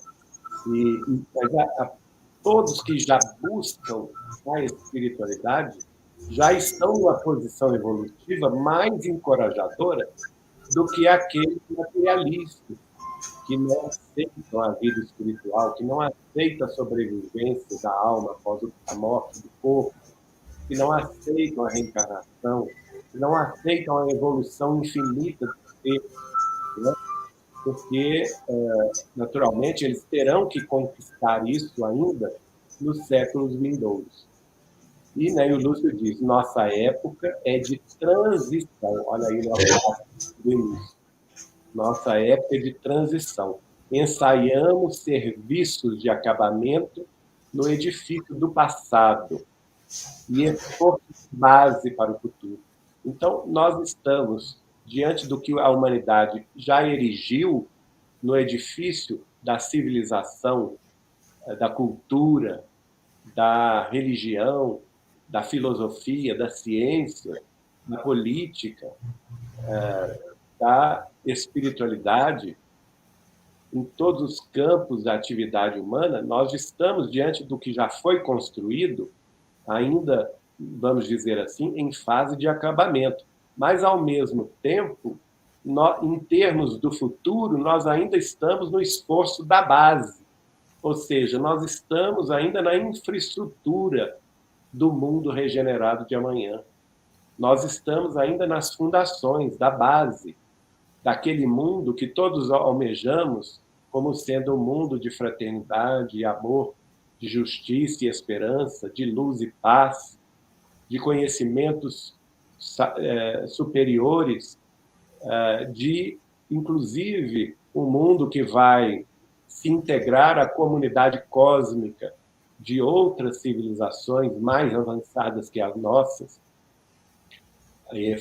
Mas todos que já buscam a espiritualidade já estão numa posição evolutiva mais encorajadora do que aqueles materialistas que não aceitam a vida espiritual, que não aceitam a sobrevivência da alma após a morte do corpo, que não aceitam a reencarnação, que não aceitam a evolução infinita do ser, né? Porque, naturalmente, eles terão que conquistar isso ainda nos séculos vindouros. E, né, o Lúcio diz: nossa época é de transição. Olha aí, do início. Nossa época é de transição. Ensaiamos serviços de acabamento no edifício do passado e esforço base para o futuro. Então, nós estamos diante do que a humanidade já erigiu no edifício da civilização, da cultura, da religião, da filosofia, da ciência, da política, da espiritualidade em todos os campos da atividade humana, nós estamos diante do que já foi construído, ainda, vamos dizer assim, em fase de acabamento. Mas, ao mesmo tempo, em termos do futuro, nós ainda estamos no esforço da base, ou seja, nós estamos ainda na infraestrutura do mundo regenerado de amanhã. Nós estamos ainda nas fundações da base daquele mundo que todos almejamos como sendo um mundo de fraternidade e amor, de justiça e esperança, de luz e paz, de conhecimentos superiores, de, inclusive, um mundo que vai se integrar à comunidade cósmica de outras civilizações mais avançadas que as nossas,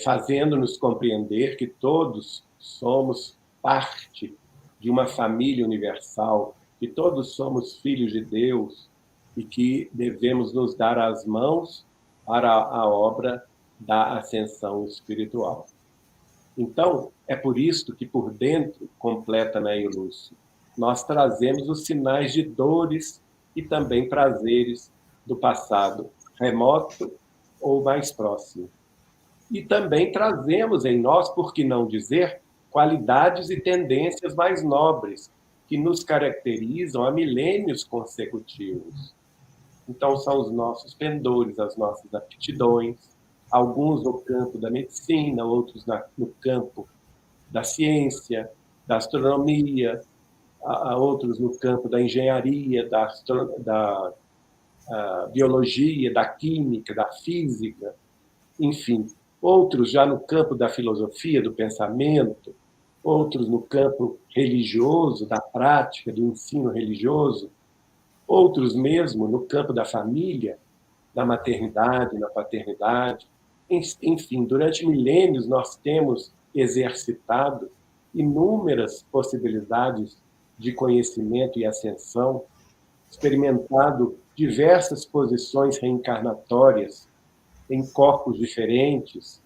fazendo-nos compreender que todos somos parte de uma família universal, que todos somos filhos de Deus e que devemos nos dar as mãos para a obra da ascensão espiritual. Então, é por isso que por dentro, completa Neio Lúcio, nós trazemos os sinais de dores e também prazeres do passado remoto ou mais próximo. E também trazemos em nós, por que não dizer, qualidades e tendências mais nobres, que nos caracterizam há milênios consecutivos. Então, são os nossos pendores, as nossas aptidões, alguns no campo da medicina, outros no campo da ciência, da astronomia, outros no campo da engenharia, da biologia, da química, da física, enfim. Outros já no campo da filosofia, do pensamento, outros no campo religioso, da prática, do ensino religioso, outros mesmo no campo da família, da maternidade, da paternidade. Enfim, durante milênios nós temos exercitado inúmeras possibilidades de conhecimento e ascensão, experimentado diversas posições reencarnatórias em corpos diferentes,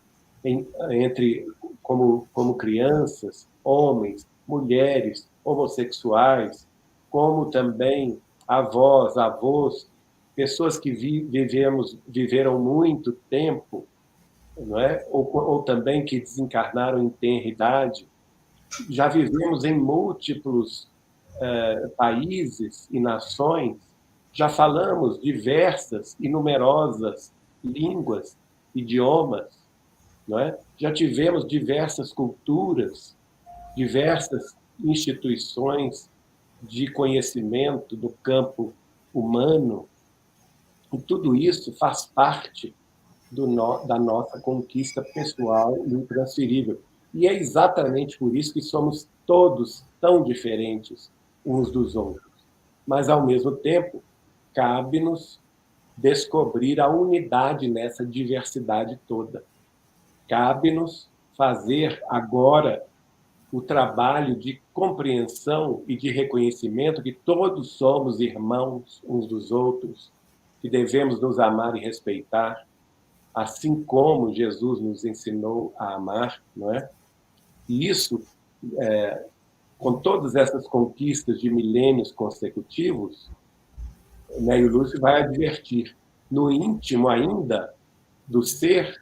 como crianças, homens, mulheres, homossexuais, como também avós, avós, pessoas que viveram muito tempo, não é? Ou também que desencarnaram em tenra idade. Já vivemos em múltiplos países e nações, já falamos diversas e numerosas línguas, idiomas, não é? Já tivemos diversas culturas, diversas instituições de conhecimento do campo humano, e tudo isso faz parte da nossa conquista pessoal e intransferível. E é exatamente por isso que somos todos tão diferentes uns dos outros. Mas, ao mesmo tempo, cabe-nos descobrir a unidade nessa diversidade toda. Cabe-nos fazer agora o trabalho de compreensão e de reconhecimento que todos somos irmãos uns dos outros, que devemos nos amar e respeitar, assim como Jesus nos ensinou a amar, não é? E isso, com todas essas conquistas de milênios consecutivos, Neio Lúcio vai advertir, no íntimo ainda do ser,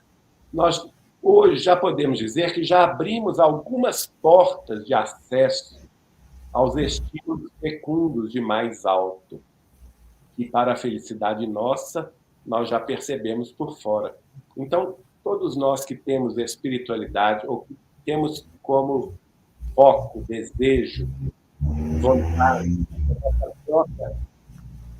nós hoje já podemos dizer que já abrimos algumas portas de acesso aos estímulos fecundos de mais alto, que para a felicidade nossa, nós já percebemos por fora. Então, todos nós que temos espiritualidade, ou que temos como foco, desejo, vontade, a própria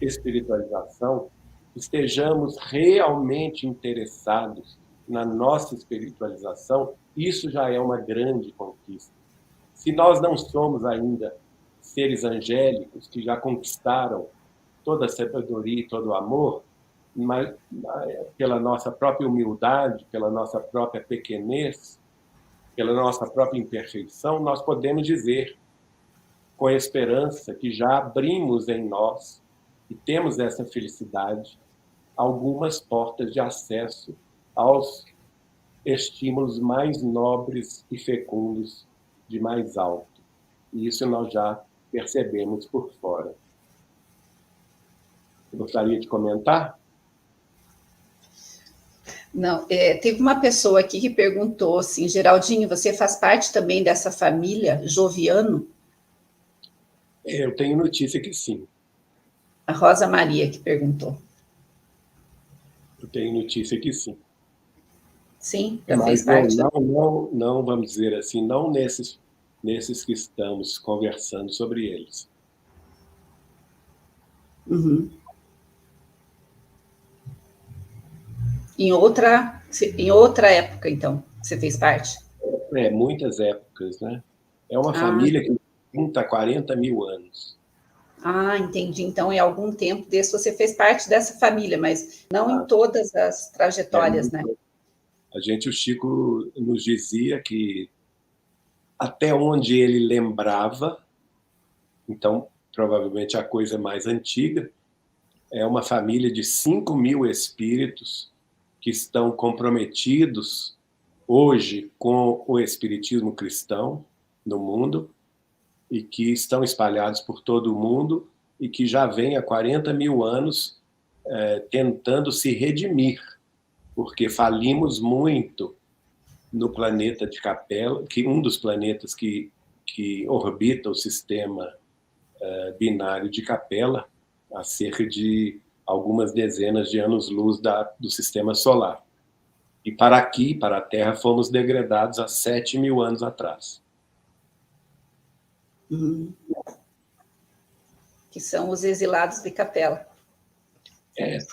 espiritualização, estejamos realmente interessados na nossa espiritualização, isso já é uma grande conquista. Se nós não somos ainda seres angélicos que já conquistaram toda a sabedoria e todo o amor, mas pela nossa própria humildade, pela nossa própria pequenez, pela nossa própria imperfeição, nós podemos dizer, com esperança, que já abrimos em nós, e temos essa felicidade, algumas portas de acesso aos estímulos mais nobres e fecundos de mais alto. E isso nós já percebemos por fora. Eu gostaria de comentar? Não, teve uma pessoa aqui que perguntou assim, Geraldinho, você faz parte também dessa família Joviano? Eu tenho notícia que sim. A Rosa Maria que perguntou. Eu tenho notícia que sim. Sim, já Mas fez parte? não, vamos dizer assim, não nesses que estamos conversando sobre eles. Uhum. Em outra época, então, você fez parte? Muitas épocas, né? É uma Ah, família que junta 40 mil anos. entendi. Então, em algum tempo desse, você fez parte dessa família, mas não em Tá? todas as É, trajetórias, né? o Chico nos dizia que até onde ele lembrava, então provavelmente a coisa mais antiga, é uma família de 5 mil espíritos que estão comprometidos hoje com o espiritismo cristão no mundo e que estão espalhados por todo o mundo e que já vem há 40 mil anos tentando se redimir, porque falimos muito no planeta de Capela, que um dos planetas que orbita o sistema binário de Capela, a cerca de algumas dezenas de anos-luz do sistema solar. E para aqui, para a Terra, fomos degradados há 7 mil anos atrás. Uhum. Que são os exilados de Capela.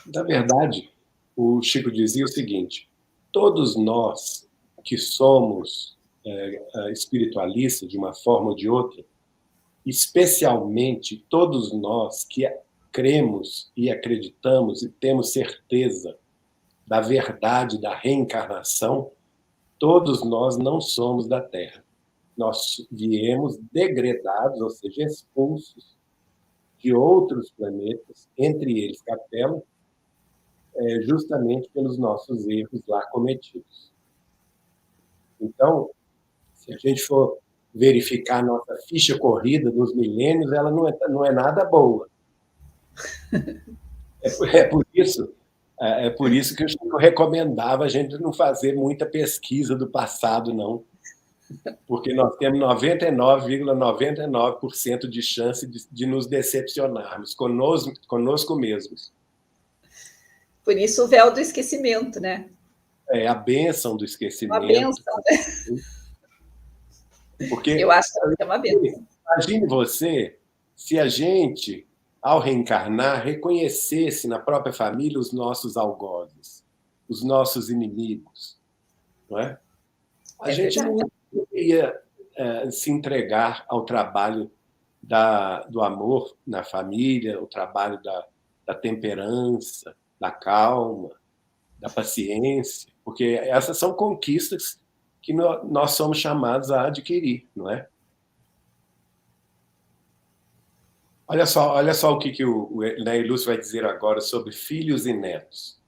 Na verdade, o Chico dizia o seguinte: todos nós que somos espiritualistas, de uma forma ou de outra, especialmente todos nós que cremos e acreditamos e temos certeza da verdade da reencarnação, todos nós não somos da Terra. Nós viemos degradados, ou seja, expulsos de outros planetas, entre eles Capela, justamente pelos nossos erros lá cometidos. Então, se a gente for verificar a nossa ficha corrida dos milênios, ela não é nada boa. É por isso que eu recomendava a gente não fazer muita pesquisa do passado, não, porque nós temos 99,99% de chance de nos decepcionarmos conosco mesmos. Por isso o véu do esquecimento, né? É a bênção do Uma esquecimento. benção, né? Porque Eu acho que é uma benção. imagine você se a gente, ao reencarnar, reconhecesse na própria família os nossos algozes, os nossos inimigos, não é? A É gente verdade. não ia se entregar ao trabalho do amor na família, o trabalho da temperança, da calma, da paciência, porque essas são conquistas que nós somos chamados a adquirir, não é? Olha só o que o Ney Lúcio vai dizer agora sobre filhos e netos.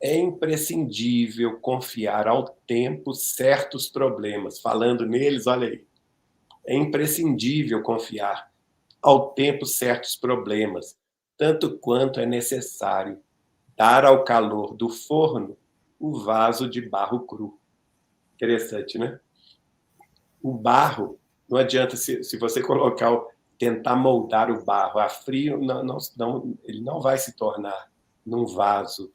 É imprescindível confiar ao tempo certos problemas. Falando neles, olha aí. É imprescindível confiar ao tempo certos problemas, tanto quanto é necessário dar ao calor do forno o vaso de barro cru. Interessante, né? O barro, não adianta se você tentar moldar o barro a frio, ele não vai se tornar num vaso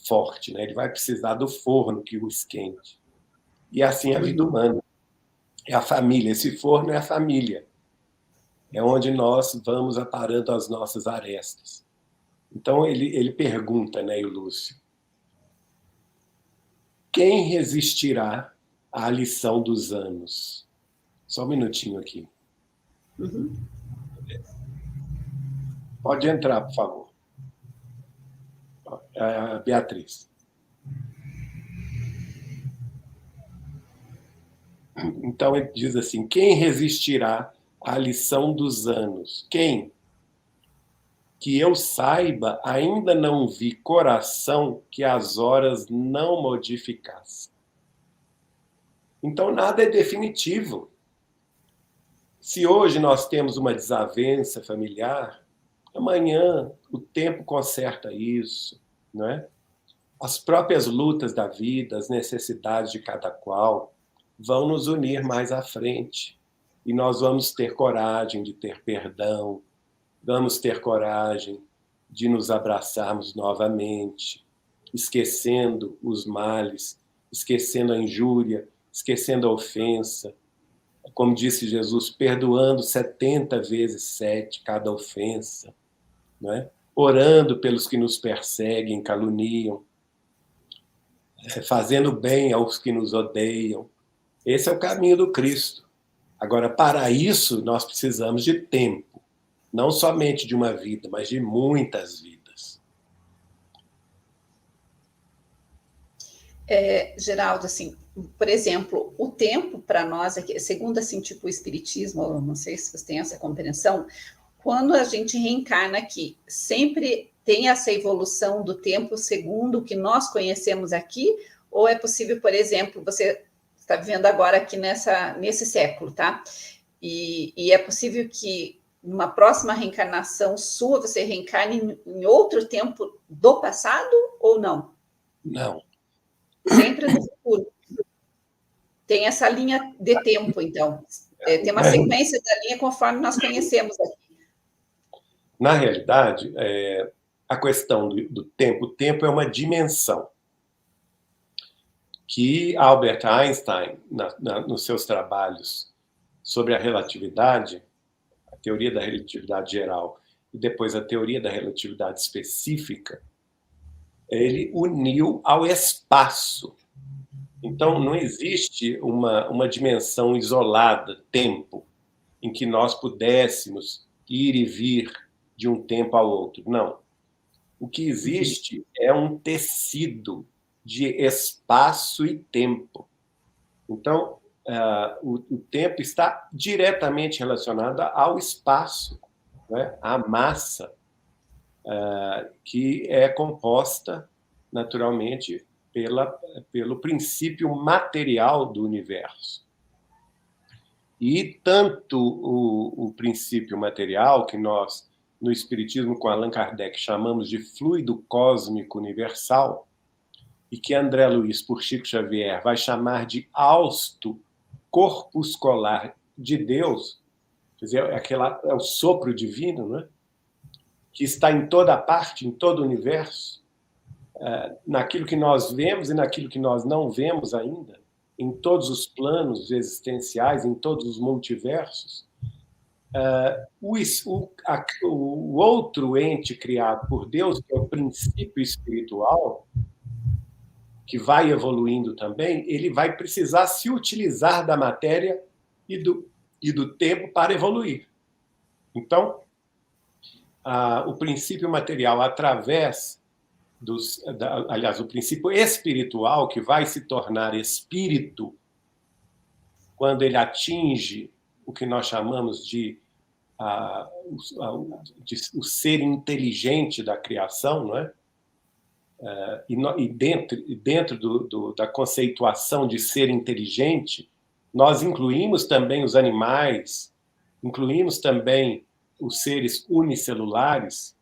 forte, né? Ele vai precisar do forno que o esquente. E assim é a vida humana. É a família. Esse forno é a família. É onde nós vamos aparando as nossas arestas. Então ele pergunta, né, o Lúcio, quem resistirá à lição dos anos? Só um minutinho aqui. Uhum. Pode entrar, por favor. Beatriz. Então ele diz assim: quem resistirá à lição dos anos? Quem? Que eu saiba, ainda não vi coração que as horas não modificasse. Então, nada é definitivo. Se hoje nós temos uma desavença familiar, amanhã o tempo conserta isso, não é? As próprias lutas da vida, as necessidades de cada qual, vão nos unir mais à frente. E nós vamos ter coragem de ter perdão, vamos ter coragem de nos abraçarmos novamente, esquecendo os males, esquecendo a injúria, esquecendo a ofensa. Como disse Jesus, perdoando 70 vezes 7 cada ofensa, não é? Orando pelos que nos perseguem, caluniam, fazendo bem aos que nos odeiam. Esse é o caminho do Cristo. Agora, para isso, nós precisamos de tempo. Não somente de uma vida, mas de muitas vidas. Geraldo, assim, por exemplo, o tempo para nós, aqui, segundo assim, tipo o espiritismo, não sei se você tem essa compreensão, quando a gente reencarna aqui, sempre tem essa evolução do tempo segundo o que nós conhecemos aqui, ou é possível, por exemplo, você está vivendo agora aqui nesse século, tá? E é possível que numa próxima reencarnação sua, você reencarne em outro tempo do passado ou não? Não. Sempre no futuro. Tem essa linha de tempo, então. Tem uma sequência da linha conforme nós conhecemos aqui. Na realidade, a questão do tempo, o tempo é uma dimensão que Albert Einstein, nos seus trabalhos sobre a relatividade, a teoria da relatividade geral e depois a teoria da relatividade específica, ele uniu ao espaço. Então, não existe uma dimensão isolada, tempo, em que nós pudéssemos ir e vir de um tempo ao outro. Não. O que existe é um tecido de espaço e tempo. Então, o tempo está diretamente relacionado ao espaço, né? À massa, que é composta, naturalmente, pelo princípio material do universo. E tanto o princípio material, que nós, no Espiritismo, com Allan Kardec, chamamos de fluido cósmico universal, e que André Luiz, por Chico Xavier, vai chamar de hausto corpuscular de Deus, quer dizer, é o sopro divino, né? Que está em toda parte, em todo o universo, naquilo que nós vemos e naquilo que nós não vemos ainda, em todos os planos existenciais, em todos os multiversos. O outro ente criado por Deus, que é o princípio espiritual, que vai evoluindo também, ele vai precisar se utilizar da matéria e do tempo para evoluir. Então, o princípio material, através aliás, o princípio espiritual, que vai se tornar espírito quando ele atinge o que nós chamamos de o ser inteligente da criação, não é? E dentro da conceituação de ser inteligente, nós incluímos também os animais, incluímos também os seres unicelulares,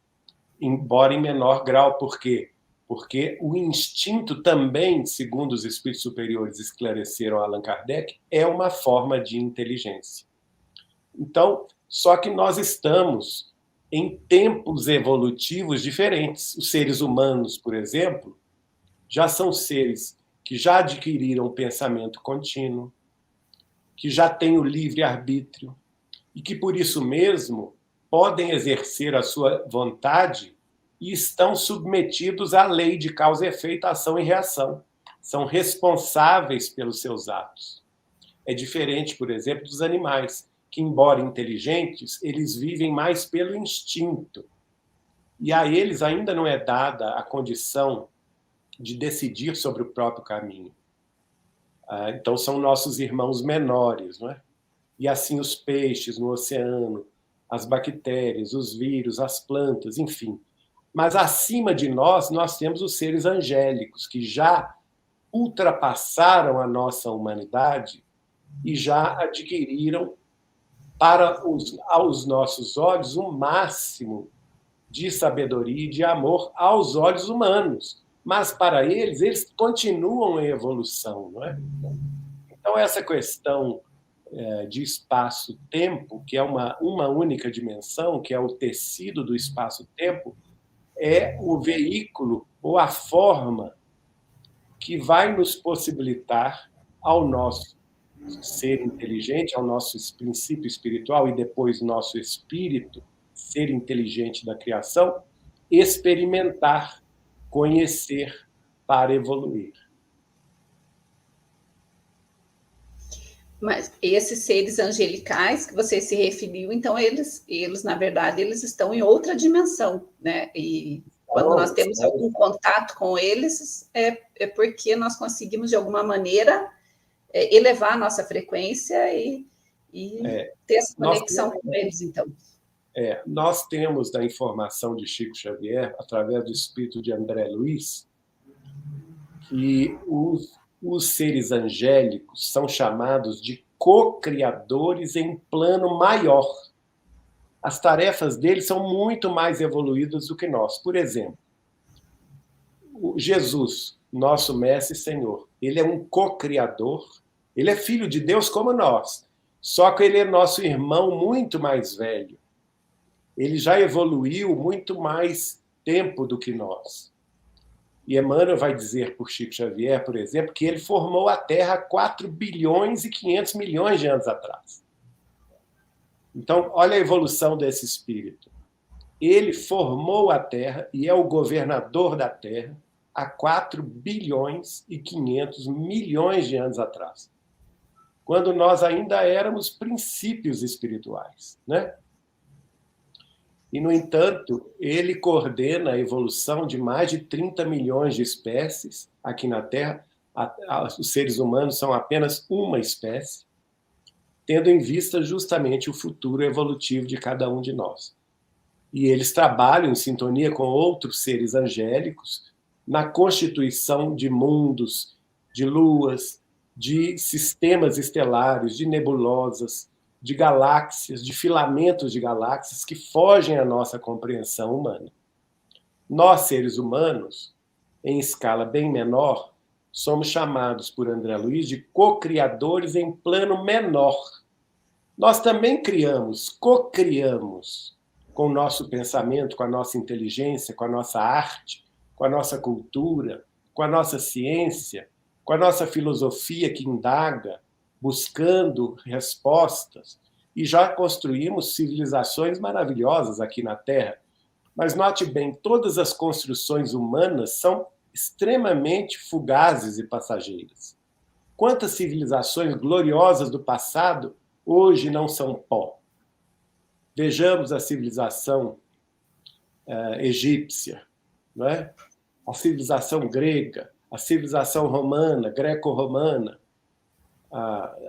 embora em menor grau. Por quê? Porque o instinto também, segundo os espíritos superiores esclareceram Allan Kardec, é uma forma de inteligência. Então, só que nós estamos em tempos evolutivos diferentes. Os seres humanos, por exemplo, já são seres que já adquiriram o pensamento contínuo, que já têm o livre-arbítrio e que, por isso mesmo, podem exercer a sua vontade e estão submetidos à lei de causa e efeito, ação e reação. São responsáveis pelos seus atos. É diferente, por exemplo, dos animais, que, embora inteligentes, eles vivem mais pelo instinto. E a eles ainda não é dada a condição de decidir sobre o próprio caminho. Então, são nossos irmãos menores, não é? E assim os peixes no oceano, as bactérias, os vírus, as plantas, enfim. Mas acima de nós temos os seres angélicos, que já ultrapassaram a nossa humanidade e já adquiriram, aos nossos olhos, um máximo de sabedoria e de amor aos olhos humanos. Mas, para eles continuam em evolução, não é? Então, essa questão de espaço-tempo, que é uma única dimensão, que é o tecido do espaço-tempo, é o veículo ou a forma que vai nos possibilitar, ao nosso ser inteligente, ao nosso princípio espiritual e depois nosso espírito, ser inteligente da criação, experimentar, conhecer para evoluir. Mas esses seres angelicais que você se referiu, então eles na verdade, eles estão em outra dimensão, né? E quando nós temos algum contato com eles, é porque nós conseguimos, de alguma maneira, elevar a nossa frequência e ter essa conexão com eles, então. Nós temos da informação de Chico Xavier, através do espírito de André Luiz, que os seres angélicos são chamados de co-criadores em plano maior. As tarefas deles são muito mais evoluídas do que nós. Por exemplo, Jesus, nosso Mestre e Senhor, ele é um co-criador, ele é filho de Deus como nós, só que ele é nosso irmão muito mais velho. Ele já evoluiu muito mais tempo do que nós. E Emmanuel vai dizer por Chico Xavier, por exemplo, que ele formou a Terra há 4 bilhões e 500 milhões de anos atrás. Então, olha a evolução desse espírito. Ele formou a Terra e é o governador da Terra há 4 bilhões e 500 milhões de anos atrás, quando nós ainda éramos princípios espirituais, né? E, no entanto, ele coordena a evolução de mais de 30 milhões de espécies aqui na Terra. Os seres humanos são apenas uma espécie, tendo em vista justamente o futuro evolutivo de cada um de nós. E eles trabalham em sintonia com outros seres angélicos na constituição de mundos, de luas, de sistemas estelares, de nebulosas, de galáxias, de filamentos de galáxias que fogem à nossa compreensão humana. Nós, seres humanos, em escala bem menor, somos chamados por André Luiz de co-criadores em plano menor. Nós também criamos, co-criamos com o nosso pensamento, com a nossa inteligência, com a nossa arte, com a nossa cultura, com a nossa ciência, com a nossa filosofia que indaga, buscando respostas, e já construímos civilizações maravilhosas aqui na Terra. Mas note bem, todas as construções humanas são extremamente fugazes e passageiras. Quantas civilizações gloriosas do passado hoje não são pó? Vejamos a civilização egípcia, não é? A civilização grega, a civilização romana, greco-romana,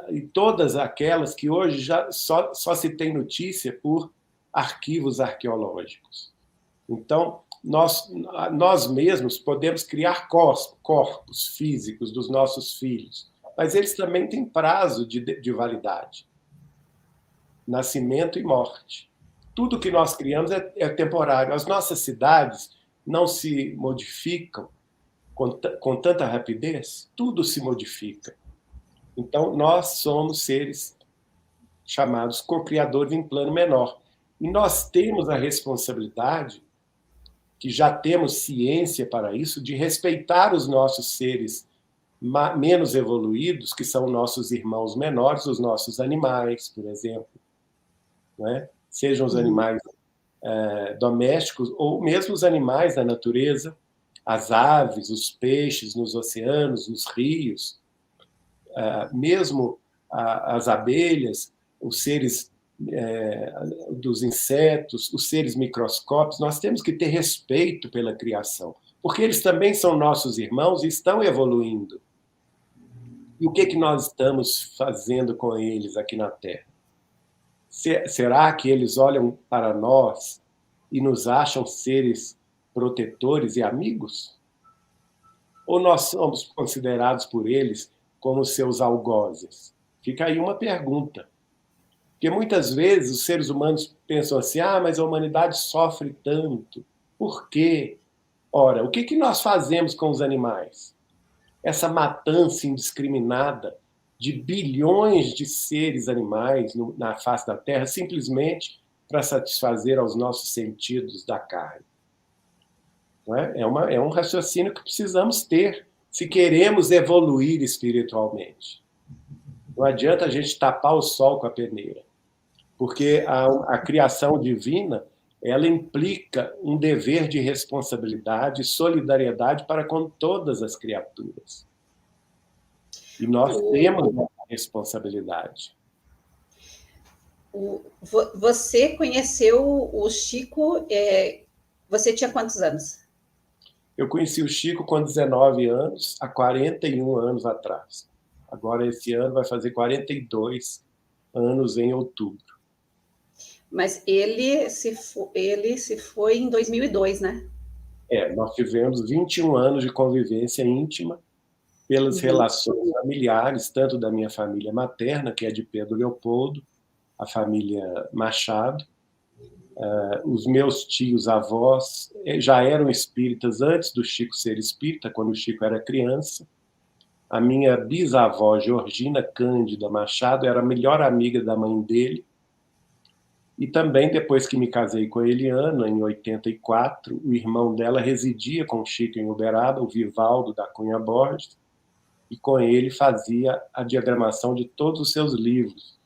e todas aquelas que hoje já só se tem notícia por arquivos arqueológicos. Então, nós mesmos podemos criar corpos físicos dos nossos filhos, mas eles também têm prazo de validade. Nascimento e morte. Tudo que nós criamos é temporário. As nossas cidades não se modificam com tanta rapidez, tudo se modifica. Então, nós somos seres chamados co-criadores em plano menor. E nós temos a responsabilidade, que já temos ciência para isso, de respeitar os nossos seres menos evoluídos, que são nossos irmãos menores, os nossos animais, por exemplo. Né? Sejam os animais domésticos ou mesmo os animais da natureza, as aves, os peixes nos oceanos, nos rios, mesmo as abelhas, os seres dos insetos, os seres microscópicos. Nós temos que ter respeito pela criação, porque eles também são nossos irmãos e estão evoluindo. E o que nós estamos fazendo com eles aqui na Terra? Será que eles olham para nós e nos acham seres protetores e amigos? ou nós somos considerados por eles como seus algozes? Fica aí uma pergunta. Porque muitas vezes os seres humanos pensam assim, mas a humanidade sofre tanto. Por quê? Ora, o que nós fazemos com os animais? Essa matança indiscriminada de bilhões de seres animais na face da Terra, simplesmente para satisfazer aos nossos sentidos da carne. Não é? É um raciocínio que precisamos ter se queremos evoluir espiritualmente. Não adianta a gente tapar o sol com a peneira, porque a criação divina, ela implica um dever de responsabilidade e solidariedade para com todas as criaturas. E nós temos essa responsabilidade. Você conheceu o Chico, você tinha quantos anos? Eu conheci o Chico com 19 anos, há 41 anos atrás. Agora, esse ano, vai fazer 42 anos em outubro. Mas ele se foi em 2002, né? Nós tivemos 21 anos de convivência íntima pelas relações familiares, tanto da minha família materna, que é de Pedro Leopoldo, a família Machado. Os meus tios, avós, já eram espíritas antes do Chico ser espírita, quando o Chico era criança. A minha bisavó, Georgina Cândida Machado, era a melhor amiga da mãe dele. E também, depois que me casei com a Eliana, em 84, o irmão dela residia com o Chico em Uberaba, o Vivaldo da Cunha Borges, e com ele fazia a diagramação de todos os seus livros.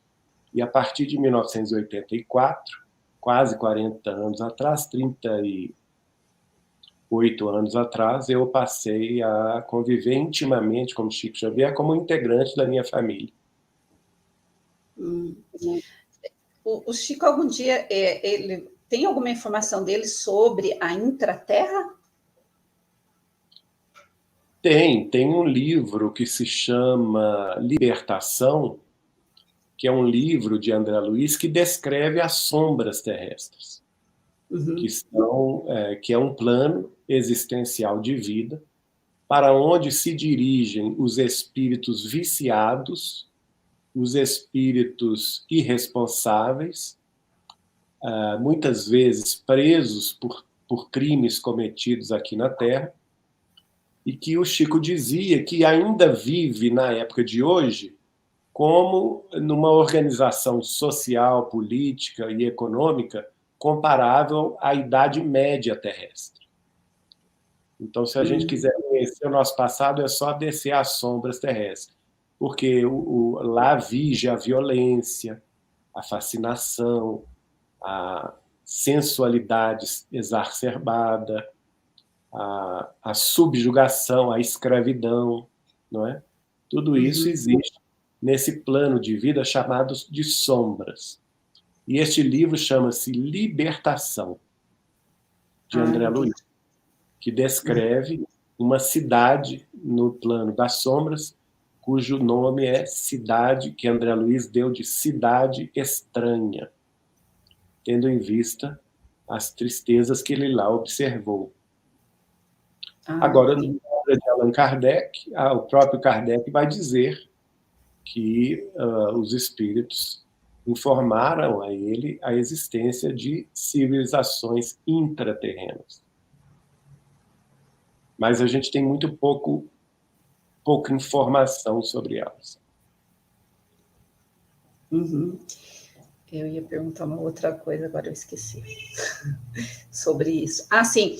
E a partir de 1984, quase 40 anos atrás, 38 anos atrás, eu passei a conviver intimamente com o Chico Xavier como integrante da minha família. O Chico, algum dia, ele tem alguma informação dele sobre a intraterra? Tem um livro que se chama Libertação, que é um livro de André Luiz que descreve as sombras terrestres, que é um plano existencial de vida para onde se dirigem os espíritos viciados, os espíritos irresponsáveis, muitas vezes presos por crimes cometidos aqui na Terra, e que o Chico dizia que ainda vive, na época de hoje, como numa organização social, política e econômica comparável à Idade Média terrestre. Então, se a gente quiser conhecer o nosso passado, é só descer as sombras terrestres, porque lá vige a violência, a fascinação, a sensualidade exacerbada, a subjugação, a escravidão, não é? Tudo isso existe nesse plano de vida chamado de sombras. E este livro chama-se Libertação, de André Luiz, que descreve uma cidade no plano das sombras, cujo nome é cidade, que André Luiz deu de Cidade Estranha, tendo em vista as tristezas que ele lá observou. Agora, no obra de Allan Kardec, o próprio Kardec vai dizer que os espíritos informaram a ele a existência de civilizações intraterrenas. Mas a gente tem muito pouca informação sobre elas. Eu ia perguntar uma outra coisa, agora eu esqueci. Sobre isso. Sim,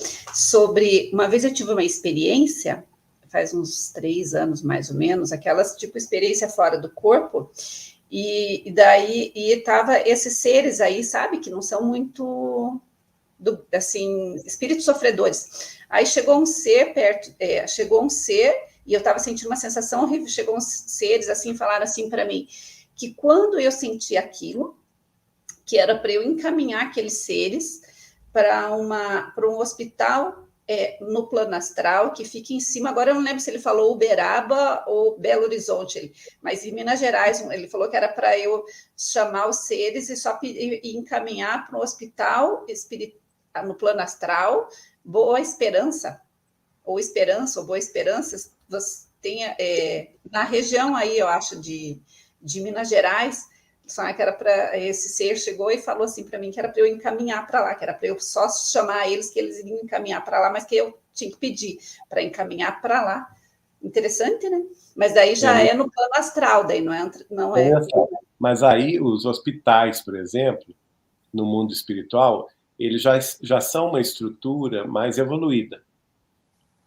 uma vez eu tive uma experiência, faz uns 3 anos mais ou menos, aquelas tipo experiência fora do corpo, e daí tava esses seres aí, sabe, que não são muito, assim, espíritos sofredores. Aí chegou um ser e eu estava sentindo uma sensação horrível, chegou uns seres assim, falaram assim para mim, que quando eu senti aquilo, que era para eu encaminhar aqueles seres para um hospital no plano astral, que fica em cima, agora eu não lembro se ele falou Uberaba ou Belo Horizonte, mas em Minas Gerais, ele falou que era para eu chamar os seres e encaminhar para um hospital no plano astral, Boa Esperança. ou Esperança, ou Boa Esperança, você tem na região aí, eu acho, de Minas Gerais, que era para esse ser chegou e falou assim para mim que era para eu encaminhar para lá, que era para eu só chamar eles, que eles iriam encaminhar para lá, mas que eu tinha que pedir para encaminhar para lá. Interessante, né? Mas daí já é no plano astral, daí não é. Mas aí os hospitais, por exemplo, no mundo espiritual, eles já são uma estrutura mais evoluída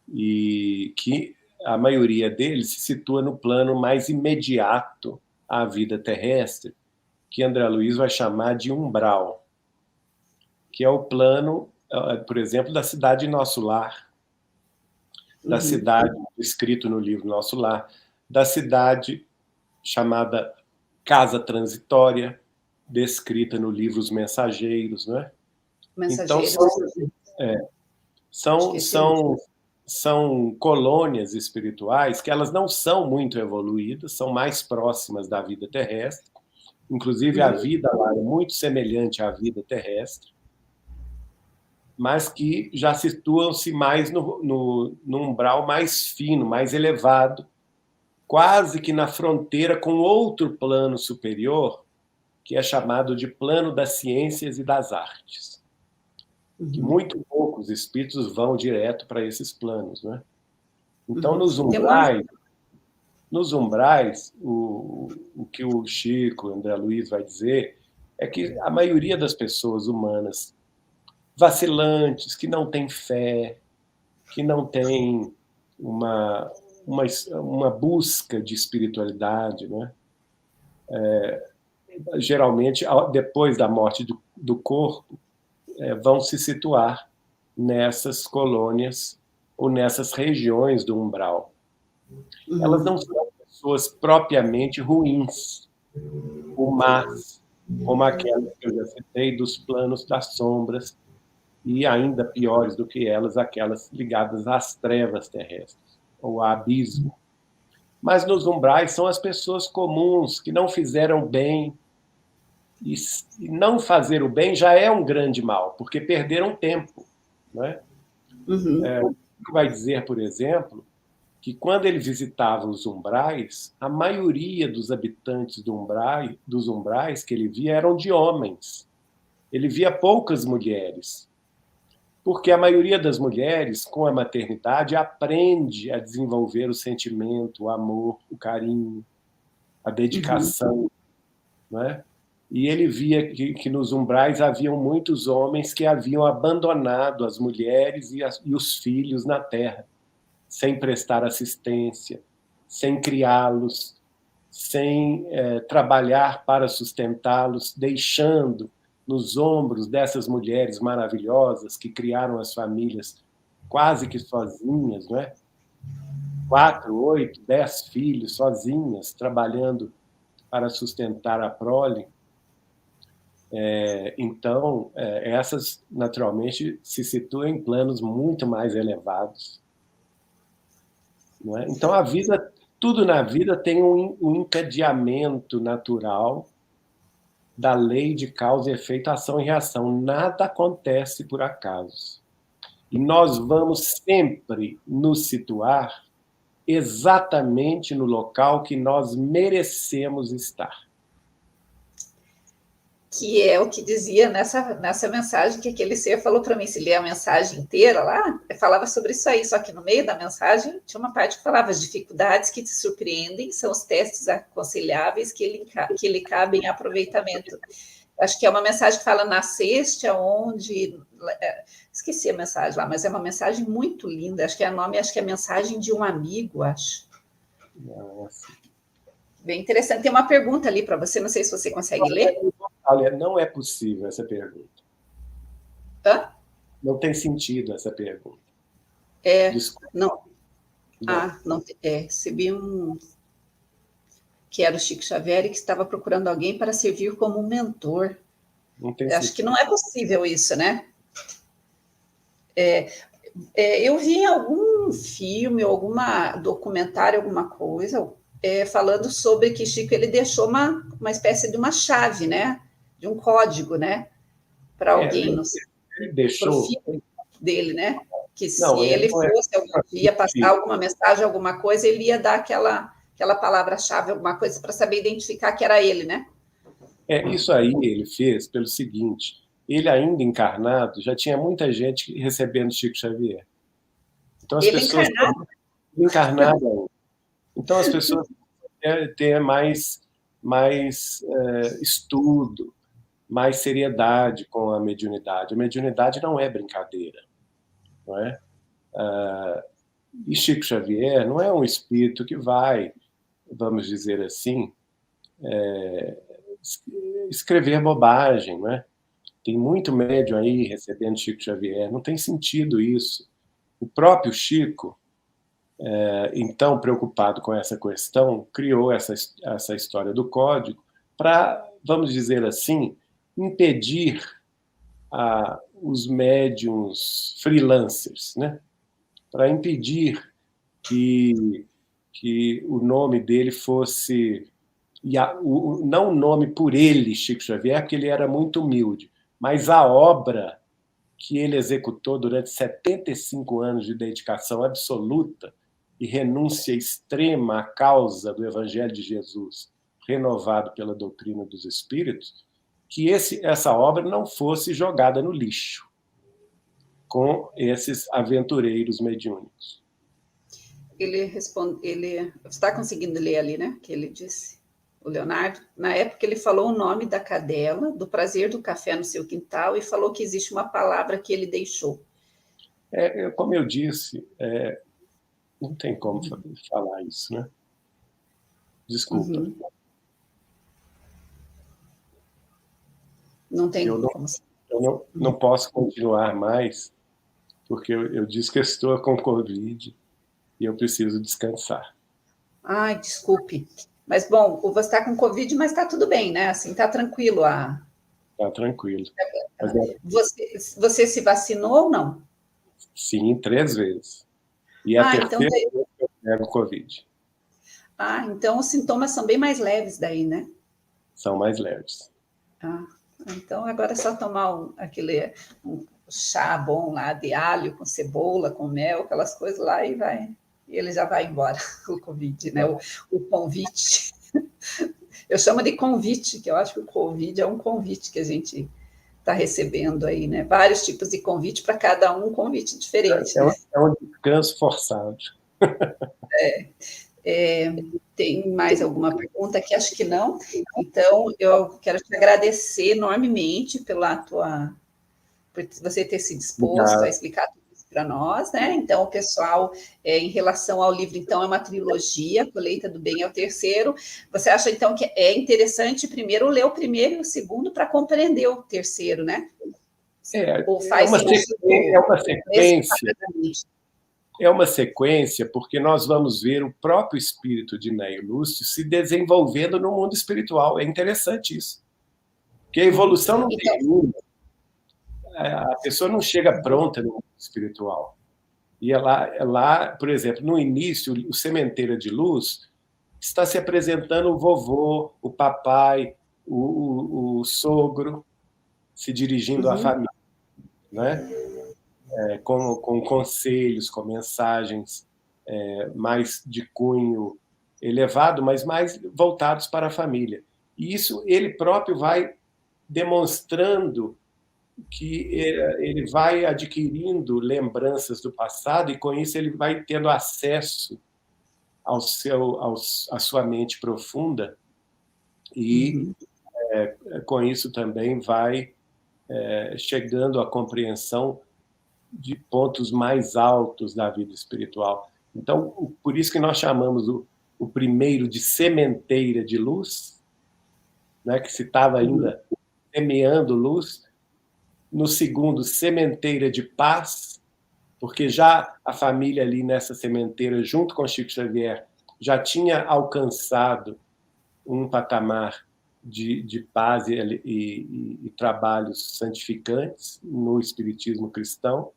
e que a maioria deles se situa no plano mais imediato à vida terrestre, que André Luiz vai chamar de umbral, que é o plano, por exemplo, da cidade Nosso Lar, da cidade, escrito no livro Nosso Lar, da cidade chamada Casa Transitória, descrita no livro Os Mensageiros, não é? Mensageiros. Então, são colônias espirituais que elas não são muito evoluídas, são mais próximas da vida terrestre. Inclusive, a vida lá é muito semelhante à vida terrestre, mas que já situam-se mais no umbral mais fino, mais elevado, quase que na fronteira com outro plano superior, que é chamado de plano das ciências e das artes. Que muito poucos espíritos vão direto para esses planos, né? Então, nos umbrais, o que o Chico, o André Luiz vai dizer é que a maioria das pessoas humanas vacilantes, que não têm fé, que não têm uma busca de espiritualidade, né? Geralmente, depois da morte do corpo, vão se situar nessas colônias ou nessas regiões do umbral. Elas não são pessoas propriamente ruins, ou más, como aquelas que eu já citei dos planos das sombras, e ainda piores do que elas, aquelas ligadas às trevas terrestres, ou ao abismo. Mas nos umbrais são as pessoas comuns, que não fizeram bem, e não fazer o bem já é um grande mal, porque perderam tempo. Não é? Vai dizer, por exemplo, que quando ele visitava os umbrais, a maioria dos habitantes dos umbrais que ele via eram de homens. Ele via poucas mulheres, porque a maioria das mulheres, com a maternidade, aprende a desenvolver o sentimento, o amor, o carinho, a dedicação. Não é? E ele via que nos umbrais haviam muitos homens que haviam abandonado as mulheres e os filhos na terra, sem prestar assistência, sem criá-los, sem trabalhar para sustentá-los, deixando nos ombros dessas mulheres maravilhosas que criaram as famílias quase que sozinhas, não é? 4, 8, 10 filhos sozinhas, trabalhando para sustentar a prole. Então, essas, naturalmente, se situam em planos muito mais elevados. Não é? Então, tudo na vida tem um encadeamento natural da lei de causa e efeito, ação e reação. Nada acontece por acaso. E nós vamos sempre nos situar exatamente no local que nós merecemos estar. Que é o que dizia nessa mensagem que aquele ser falou para mim, se ler a mensagem inteira lá, falava sobre isso aí, só que no meio da mensagem tinha uma parte que falava: as dificuldades que te surpreendem são os testes aconselháveis que lhe cabem aproveitamento. Acho que é uma mensagem que fala: nasceste aonde... Esqueci a mensagem lá, mas é uma mensagem muito linda, acho que é a mensagem de um amigo, acho. Nossa. Bem interessante. Tem uma pergunta ali para você, não sei se você consegue ler. Olha, não é possível essa pergunta. Hã? Não tem sentido essa pergunta. Desculpa. Não. Não. Recebi que era o Chico Xavier e que estava procurando alguém para servir como mentor. Acho que não é possível isso, né? Eu vi em algum filme, alguma documentário, alguma coisa, falando sobre que Chico ele deixou uma espécie de uma chave, né? De um código, né? Para alguém ele deixou pro filho dele, né? que se Não, ele não é fosse algum dia passar alguma mensagem, alguma coisa, ele ia dar aquela palavra-chave, alguma coisa, para saber identificar que era ele, né? Isso aí ele fez pelo seguinte: ele ainda encarnado, já tinha muita gente recebendo Chico Xavier. Então as Ele pessoas encarnado. encarnado ainda. Então as pessoas têm mais estudo, mais seriedade com a mediunidade. A mediunidade não é brincadeira, não é? E Chico Xavier não é um espírito que vai, vamos dizer assim, escrever bobagem, não é? Tem muito médium aí recebendo Chico Xavier, não tem sentido isso. O próprio Chico, então preocupado com essa questão, criou essa história do código para, vamos dizer assim, impedir os médiums freelancers, né? Para impedir que o nome dele fosse não o nome por ele, Chico Xavier, porque ele era muito humilde, mas a obra que ele executou durante 75 anos de dedicação absoluta e renúncia extrema à causa do Evangelho de Jesus, renovado pela doutrina dos Espíritos, que essa obra não fosse jogada no lixo com esses aventureiros mediúnicos. Ele responde, você está conseguindo ler ali, né? Que ele disse, o Leonardo. Na época ele falou o nome da cadela, do prazer do café no seu quintal e falou que existe uma palavra que ele deixou. Como eu disse, não tem como falar isso, né? Desculpa. Uhum. Não tem como. Eu não posso continuar mais, porque eu disse que estou com Covid e eu preciso descansar. Ai, desculpe. Mas, bom, você está com Covid, mas está tudo bem, né? Assim, está tranquilo. Está tranquilo. Você se vacinou ou não? Sim, 3 vezes. E a terceira vez que eu pego Covid. Então os sintomas são bem mais leves daí, né? São mais leves. Então agora é só tomar um chá bom lá de alho com cebola, com mel, aquelas coisas lá e ele já vai embora, o Covid, né? O convite. Eu chamo de convite, que eu acho que o Covid é um convite que a gente está recebendo aí, né? Vários tipos de convite, para cada um convite diferente. É um descanso forçado. Tem mais alguma pergunta aqui? Acho que não. Então, eu quero te agradecer enormemente por você ter se disposto a explicar tudo isso para nós, né? Então, o pessoal, em relação ao livro, então, é uma trilogia, Colheita do Bem é o terceiro. Você acha, então, que é interessante primeiro ler o primeiro e o segundo para compreender o terceiro, né? Ou faz é uma sequência. É uma sequência porque nós vamos ver o próprio espírito de Neio Lúcio se desenvolvendo no mundo espiritual. É interessante isso. Porque a evolução não termina. A pessoa não chega pronta no mundo espiritual. E ela, por exemplo, no início, o Sementeira de Luz está se apresentando o vovô, o papai, o sogro, se dirigindo à família, né? Com conselhos, com mensagens mais de cunho elevado, mas mais voltados para a família. E isso ele próprio vai demonstrando que ele vai adquirindo lembranças do passado e, com isso, ele vai tendo acesso à sua mente profunda e, com isso, também vai chegando à compreensão de pontos mais altos da vida espiritual. Então, por isso que nós chamamos o primeiro de sementeira de luz, né, que se estava ainda semeando luz. No segundo, sementeira de paz, porque já a família ali nessa sementeira, junto com Chico Xavier, já tinha alcançado um patamar de paz e trabalhos santificantes no espiritismo cristão.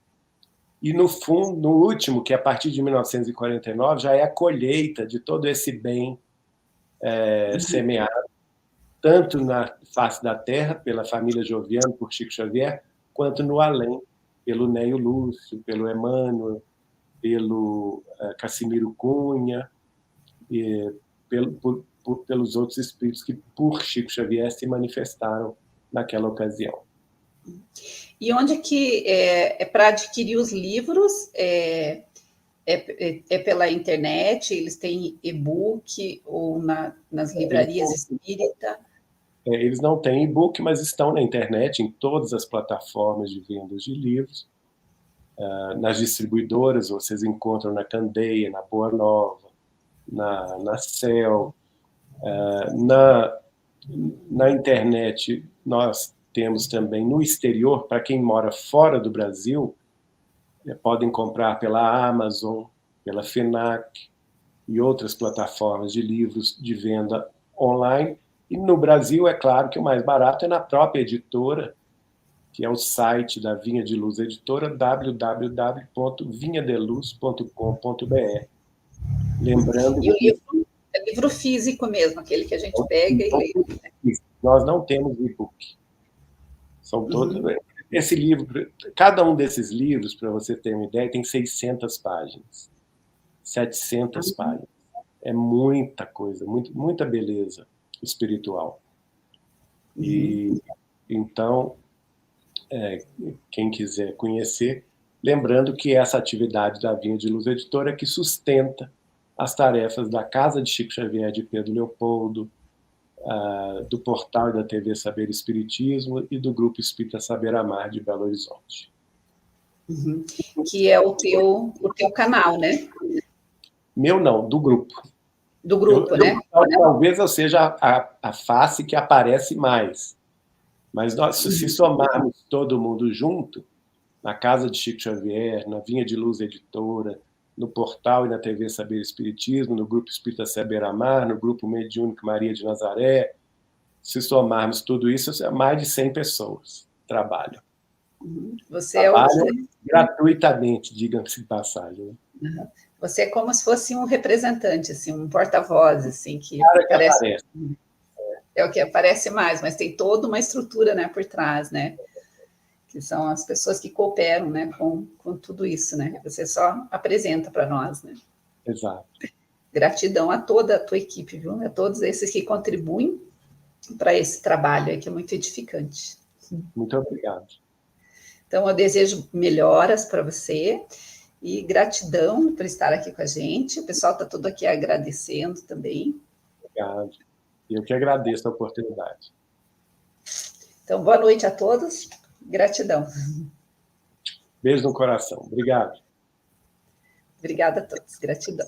E, no fundo, no último, que é a partir de 1949, já é a colheita de todo esse bem semeado, tanto na face da terra, pela família Joviano, por Chico Xavier, quanto no além, pelo Neio Lúcio, pelo Emmanuel, pelo Cassimiro Cunha, e pelos outros espíritos que, por Chico Xavier, se manifestaram naquela ocasião. E onde que para adquirir os livros? Pela internet? Eles têm e-book ou nas livrarias espírita? Eles não têm e-book, mas estão na internet, em todas as plataformas de vendas de livros. Nas distribuidoras, vocês encontram na Candeia, na Boa Nova, na Cel. Na internet, nós temos também no exterior, para quem mora fora do Brasil, podem comprar pela Amazon, pela FENAC e outras plataformas de livros de venda online. E no Brasil, é claro que o mais barato é na própria editora, que é o site da Vinha de Luz Editora, www.vinhadeluz.com.br. Lembrando e o livro é livro físico mesmo, aquele que a gente pega e lê. Nós não temos e-book. São todos... Esse livro, cada um desses livros, para você ter uma ideia, tem 600 páginas. 700 páginas. É muita coisa, muita beleza espiritual. E então, quem quiser conhecer, lembrando que essa atividade da Vinha de Luz Editora é que sustenta as tarefas da Casa de Chico Xavier de Pedro Leopoldo, do portal da TV Saber Espiritismo e do Grupo Espírita Saber Amar de Belo Horizonte. Que é o teu canal, né? Meu não, do grupo. Do grupo, né? Talvez eu seja a face que aparece mais. Mas se somarmos todo mundo junto, na Casa de Chico Xavier, na Vinha de Luz Editora, no portal e na TV Saber Espiritismo, no Grupo Espírita Saber Amar, no Grupo Mediúnico Maria de Nazaré, se somarmos tudo isso, mais de 100 pessoas trabalham. Você trabalham gratuitamente, diga-se de passagem. Você é como se fosse um representante, assim, um porta-voz, assim, que aparece. É o que aparece mais, mas tem toda uma estrutura, né, por trás, né? Que são as pessoas que cooperam, né, com tudo isso, né? Você só apresenta para nós, né? Exato. Gratidão a toda a tua equipe, viu? A todos esses que contribuem para esse trabalho aí, que é muito edificante. Muito obrigado. Então, eu desejo melhoras para você e gratidão por estar aqui com a gente. O pessoal está todo aqui agradecendo também. Obrigado. Eu que agradeço a oportunidade. Então, boa noite a todos. Gratidão. Beijo no coração. Obrigado. Obrigada a todos. Gratidão.